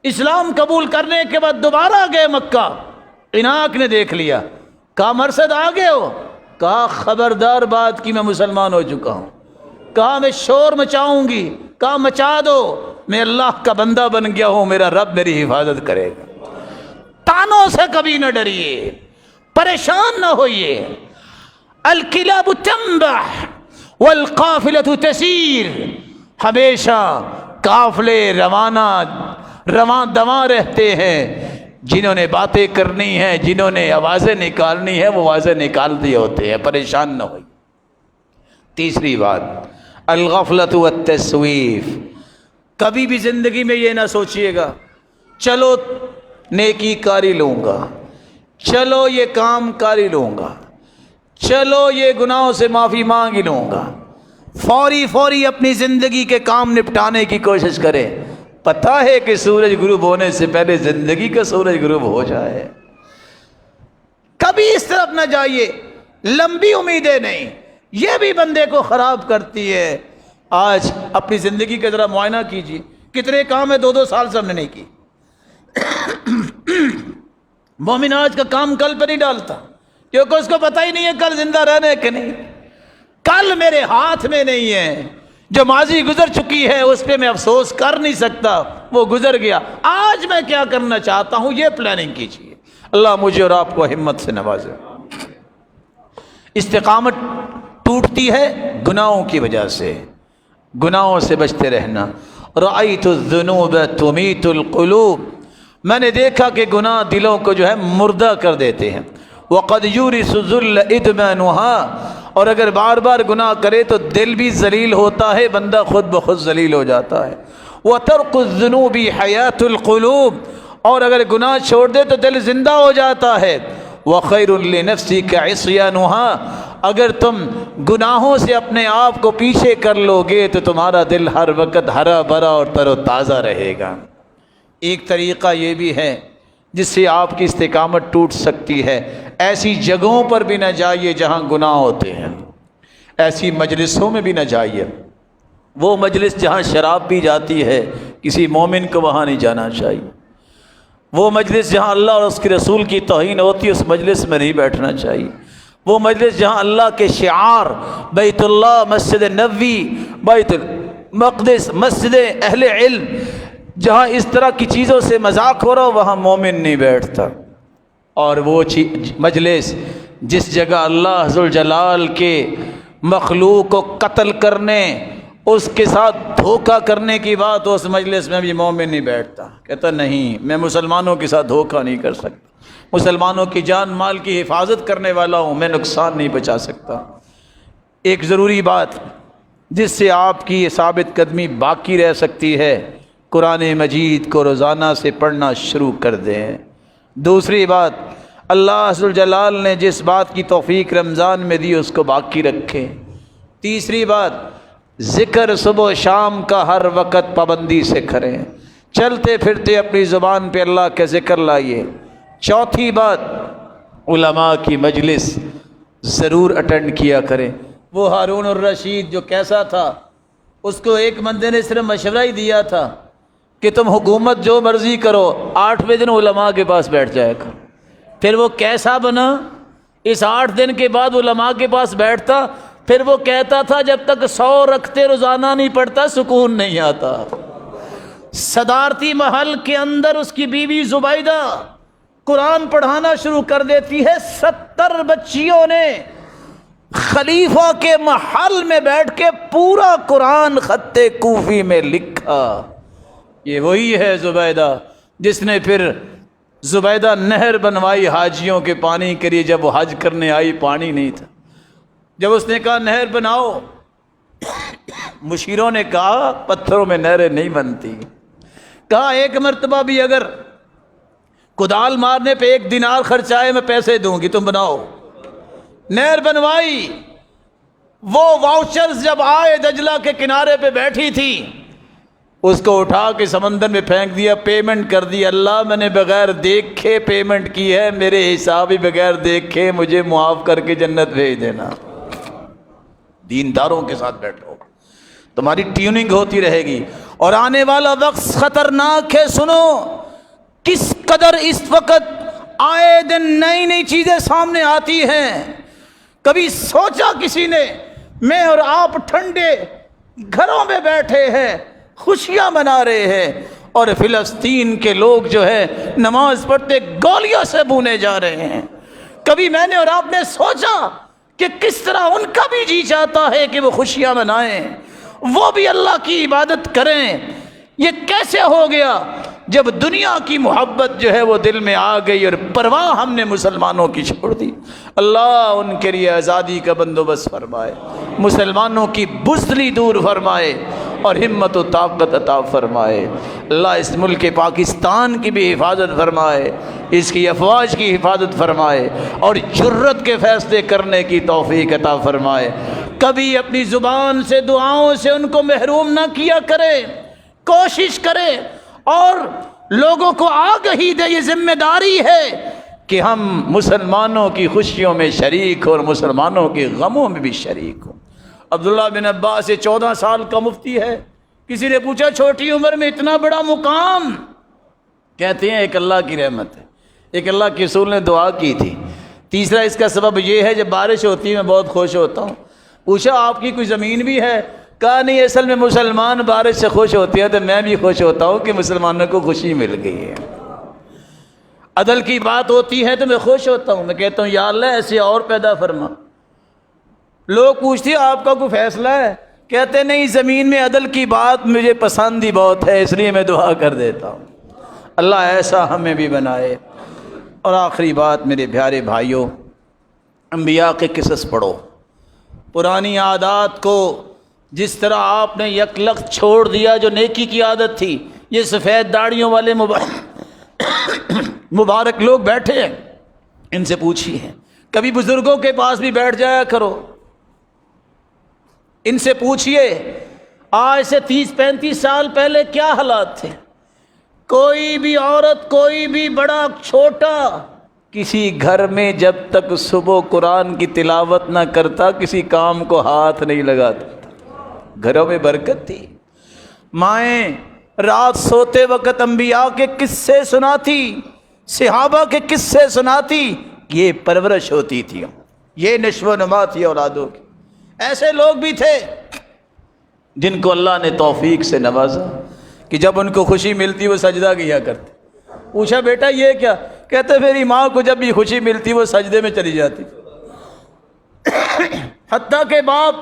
اسلام قبول کرنے کے بعد دوبارہ گئے مکہ، اناق نے دیکھ لیا، کہا مرصد آ گئے ہو؟ کہا خبردار بات کی میں مسلمان ہو چکا ہوں۔ کہا میں شور مچاؤں گی، کہا مچا دو، میں اللہ کا بندہ بن گیا ہوں، میرا رب میری حفاظت کرے گا۔ تانوں سے کبھی نہ ڈریے، پریشان نہ ہوئیے۔ الکلاب تنبح والقافلۃ تسیر، ہمیشہ قافلے رواں دواں رہتے ہیں۔ جنہوں نے باتیں کرنی ہیں، جنہوں نے آوازیں نکالنی ہے، وہ آوازیں نکال دیے ہوتے ہیں، پریشان نہ ہوئی۔ تیسری بات، الغفلۃ والتسویف، کبھی بھی زندگی میں یہ نہ سوچئے گا چلو نیکی کاری لوں گا، چلو یہ کام کاری لوں گا، چلو یہ گناہوں سے معافی مانگ لوں گا۔ فوری اپنی زندگی کے کام نپٹانے کی کوشش کرے۔ پتہ ہے کہ سورج غروب ہونے سے پہلے زندگی کا سورج غروب ہو جائے۔ کبھی اس طرف نہ جائیے، لمبی امیدیں نہیں، یہ بھی بندے کو خراب کرتی ہے۔ آج اپنی زندگی کا ذرا معائنہ کیجیے، کتنے کام ہے 2 سال سے ہم نے نہیں کی۔ مومن آج کا کام کل پہ نہیں ڈالتا، کیونکہ اس کو پتہ ہی نہیں ہے کل زندہ رہنے کہ نہیں۔ کل میرے ہاتھ میں نہیں ہے، جو ماضی گزر چکی ہے اس پہ میں افسوس کر نہیں سکتا، وہ گزر گیا۔ آج میں کیا کرنا چاہتا ہوں یہ پلاننگ کیجیے۔ اللہ مجھے اور آپ کو ہمت سے نوازے۔ استقامت ٹوٹتی ہے گناہوں کی وجہ سے، گناہوں سے بچتے رہنا۔ رأیت الذنوب تمیت القلوب، میں نے دیکھا کہ گناہ دلوں کو جو ہے مردہ کر دیتے ہیں۔ وقد یورث الذل ادمانها، اور اگر بار بار گناہ کرے تو دل بھی ذلیل ہوتا ہے، بندہ خود بخود ذلیل ہو جاتا ہے۔ وترک الذنوب حیات القلوب، اور اگر گناہ چھوڑ دے تو دل زندہ ہو جاتا ہے۔ وخیر لنفسک عصیانها، اگر تم گناہوں سے اپنے آپ کو پیچھے کر لو گے تو تمہارا دل ہر وقت ہرا بھرا اور تر و تازہ رہے گا۔ ایک طریقہ یہ بھی ہے جس سے آپ کی استقامت ٹوٹ سکتی ہے، ایسی جگہوں پر بھی نہ جائیے جہاں گناہ ہوتے ہیں، ایسی مجلسوں میں بھی نہ جائیے، وہ مجلس جہاں شراب پی جاتی ہے کسی مومن کو وہاں نہیں جانا چاہیے، وہ مجلس جہاں اللہ اور اس کے رسول کی توہین ہوتی ہے اس مجلس میں نہیں بیٹھنا چاہیے، وہ مجلس جہاں اللہ کے شعار بیت اللہ، مسجد نبوی، بیت المقدس، مسجد اہل علم، جہاں اس طرح کی چیزوں سے مذاق ہو رہا وہاں مومن نہیں بیٹھتا۔ اور وہ مجلس جس جگہ اللہ ذوالجلال کے مخلوق کو قتل کرنے، اس کے ساتھ دھوکہ کرنے کی بات، اس مجلس میں بھی مومن نہیں بیٹھتا، کہتا نہیں میں مسلمانوں کے ساتھ دھوکہ نہیں کر سکتا، مسلمانوں کی جان مال کی حفاظت کرنے والا ہوں، میں نقصان نہیں بچا سکتا۔ ایک ضروری بات جس سے آپ کی یہ ثابت قدمی باقی رہ سکتی ہے، قرآن مجید کو روزانہ سے پڑھنا شروع کر دیں۔ دوسری بات، اللہ ذوالجلال نے جس بات کی توفیق رمضان میں دی اس کو باقی رکھیں۔ تیسری بات، ذکر صبح و شام کا ہر وقت پابندی سے کریں، چلتے پھرتے اپنی زبان پہ اللہ کا ذکر لائیے۔ چوتھی بات، علماء کی مجلس ضرور اٹینڈ کیا کریں۔ وہ ہارون الرشید جو کیسا تھا، اس کو ایک بندے نے صرف مشورہ ہی دیا تھا کہ تم حکومت جو مرضی کرو، 8ویں دن علماء کے پاس بیٹھ جائے گا۔ پھر وہ کیسا بنا؟ اس 8 دن کے بعد علماء کے پاس بیٹھتا، پھر وہ کہتا تھا جب تک 100 رکھتے روزانہ نہیں پڑھتا سکون نہیں آتا۔ صدارتی محل کے اندر اس کی بیوی زبیدہ قرآن پڑھانا شروع کر دیتی ہے، 70 بچیوں نے خلیفہ کے محل میں بیٹھ کے پورا قرآن خط کوفی میں لکھا۔ یہ وہی ہے زبیدہ جس نے پھر زبیدہ نہر بنوائی حاجیوں کے پانی کے لیے، جب وہ حج کرنے آئی پانی نہیں تھا، جب اس نے کہا نہر بناؤ، مشیروں نے کہا پتھروں میں نہریں نہیں بنتی، کہا ایک مرتبہ بھی اگر کدال مارنے پہ 1 دینار خرچ آئے میں پیسے دوں گی، تم بناؤ۔ نہر بنوائی، وہ واؤچرز جب آئے دجلہ کے کنارے پہ بیٹھی تھی، اس کو اٹھا کے سمندر میں پھینک دیا، پیمنٹ کر دی۔ اللہ میں نے بغیر دیکھے پیمنٹ کی ہے، میرے حساب ہی بغیر دیکھے، مجھے معاف کر کے جنت بھیج دینا۔ دینداروں کے ساتھ بیٹھو، تمہاری ٹیوننگ ہوتی رہے گی۔ اور آنے والا وقت خطرناک ہے، سنو کس قدر اس وقت آئے دن نئی نئی چیزیں سامنے آتی ہیں۔ کبھی سوچا کسی نے میں اور آپ ٹھنڈے گھروں میں بیٹھے ہیں، خوشیاں منا رہے ہیں، اور فلسطین کے لوگ جو ہے نماز پڑھتے گولیوں سے بونے جا رہے ہیں۔ کبھی میں نے اور آپ نے سوچا کہ کس طرح ان کا بھی جی چاہتا ہے کہ وہ خوشیاں منائیں، وہ بھی اللہ کی عبادت کریں۔ یہ کیسے ہو گیا؟ جب دنیا کی محبت جو ہے وہ دل میں آ گئی اور پرواہ ہم نے مسلمانوں کی چھوڑ دی۔ اللہ ان کے لیے آزادی کا بندوبست فرمائے، مسلمانوں کی بزدلی دور فرمائے اور ہمت و طاقت عطا فرمائے۔ اللہ اس ملک پاکستان کی بھی حفاظت فرمائے، اس کی افواج کی حفاظت فرمائے اور جرت کے فیصلے کرنے کی توفیق عطا فرمائے۔ کبھی اپنی زبان سے دعاؤں سے ان کو محروم نہ کیا کرے، کوشش کرے اور لوگوں کو آگہی دے۔ یہ ذمہ داری ہے کہ ہم مسلمانوں کی خوشیوں میں شریک اور مسلمانوں کے غموں میں بھی شریک ہوں۔ عبداللہ بن عباس 14 سال کا مفتی ہے، کسی نے پوچھا چھوٹی عمر میں اتنا بڑا مقام؟ کہتے ہیں ایک اللہ کی رحمت ہے، ایک اللہ کے رسول نے دعا کی تھی۔ تیسرا اس کا سبب یہ ہے جب بارش ہوتی ہے میں بہت خوش ہوتا ہوں۔ پوچھا آپ کی کوئی زمین بھی ہے؟ کہا نہیں، اصل میں مسلمان بارش سے خوش ہوتے ہیں تو میں بھی خوش ہوتا ہوں کہ مسلمانوں کو خوشی مل گئی ہے۔ عدل کی بات ہوتی ہے تو میں خوش ہوتا ہوں، میں کہتا ہوں یا اللہ ایسے اور پیدا فرما۔ لوگ پوچھتے ہیں آپ کا کوئی فیصلہ ہے؟ کہتے نہیں، زمین میں عدل کی بات مجھے پسند ہی بہت ہے، اس لیے میں دعا کر دیتا ہوں۔ اللہ ایسا ہمیں بھی بنائے۔ اور آخری بات میرے پیارے بھائیوں، انبیاء کے قصص پڑھو، پرانی عادات کو جس طرح آپ نے یک لخت چھوڑ دیا جو نیکی کی عادت تھی۔ یہ سفید داڑھیوں والے مبارک لوگ بیٹھے ہیں، ان سے پوچھیے، کبھی بزرگوں کے پاس بھی بیٹھ جایا کرو، ان سے پوچھئے آج سے 30-35 سال پہلے کیا حالات تھے۔ کوئی بھی عورت، کوئی بھی بڑا چھوٹا کسی گھر میں جب تک صبح قرآن کی تلاوت نہ کرتا کسی کام کو ہاتھ نہیں لگاتا تھا۔ گھروں میں برکت تھی۔ مائیں رات سوتے وقت انبیاء کے قصے سناتی، صحابہ کے قصے سناتی، یہ پرورش ہوتی تھی، یہ نشو و نما تھی اولادوں کی۔ ایسے لوگ بھی تھے جن کو اللہ نے توفیق سے نوازا کہ جب ان کو خوشی ملتی وہ سجدہ کیا کرتے۔ پوچھا بیٹا یہ کیا؟ کہتے میری ماں کو جب بھی خوشی ملتی وہ سجدے میں چلی جاتی۔ حتیٰ کہ باپ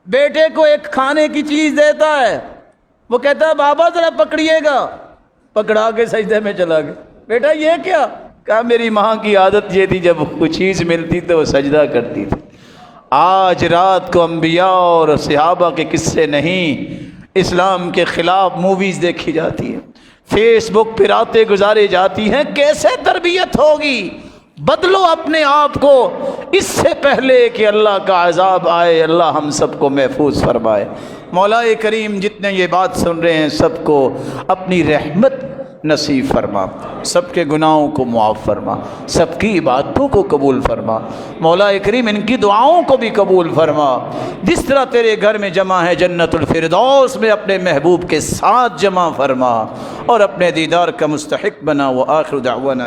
بیٹے کو ایک کھانے کی چیز دیتا ہے، وہ کہتا ہے بابا ذرا پکڑیے گا، پکڑا کے سجدے میں چلا گیا۔ بیٹا یہ کیا؟ کہا میری ماں کی عادت یہ تھی جب کوئی چیز ملتی تو وہ سجدہ کرتی تھی۔ آج رات کو انبیاء اور صحابہ کے قصے نہیں، اسلام کے خلاف موویز دیکھی جاتی ہیں، فیس بک پہ راتیں گزاری جاتی ہیں۔ کیسے تربیت ہوگی؟ بدلو اپنے آپ کو اس سے پہلے کہ اللہ کا عذاب آئے۔ اللہ ہم سب کو محفوظ فرمائے۔ مولا کریم جتنے یہ بات سن رہے ہیں سب کو اپنی رحمت نصیب فرما، سب کے گناہوں کو معاف فرما، سب کی عبادتوں کو قبول فرما۔ مولا کریم ان کی دعاؤں کو بھی قبول فرما۔ جس طرح تیرے گھر میں جمع ہے جنت الفردوس میں اپنے محبوب کے ساتھ جمع فرما اور اپنے دیدار کا مستحق بنا۔ وآخر دعوانا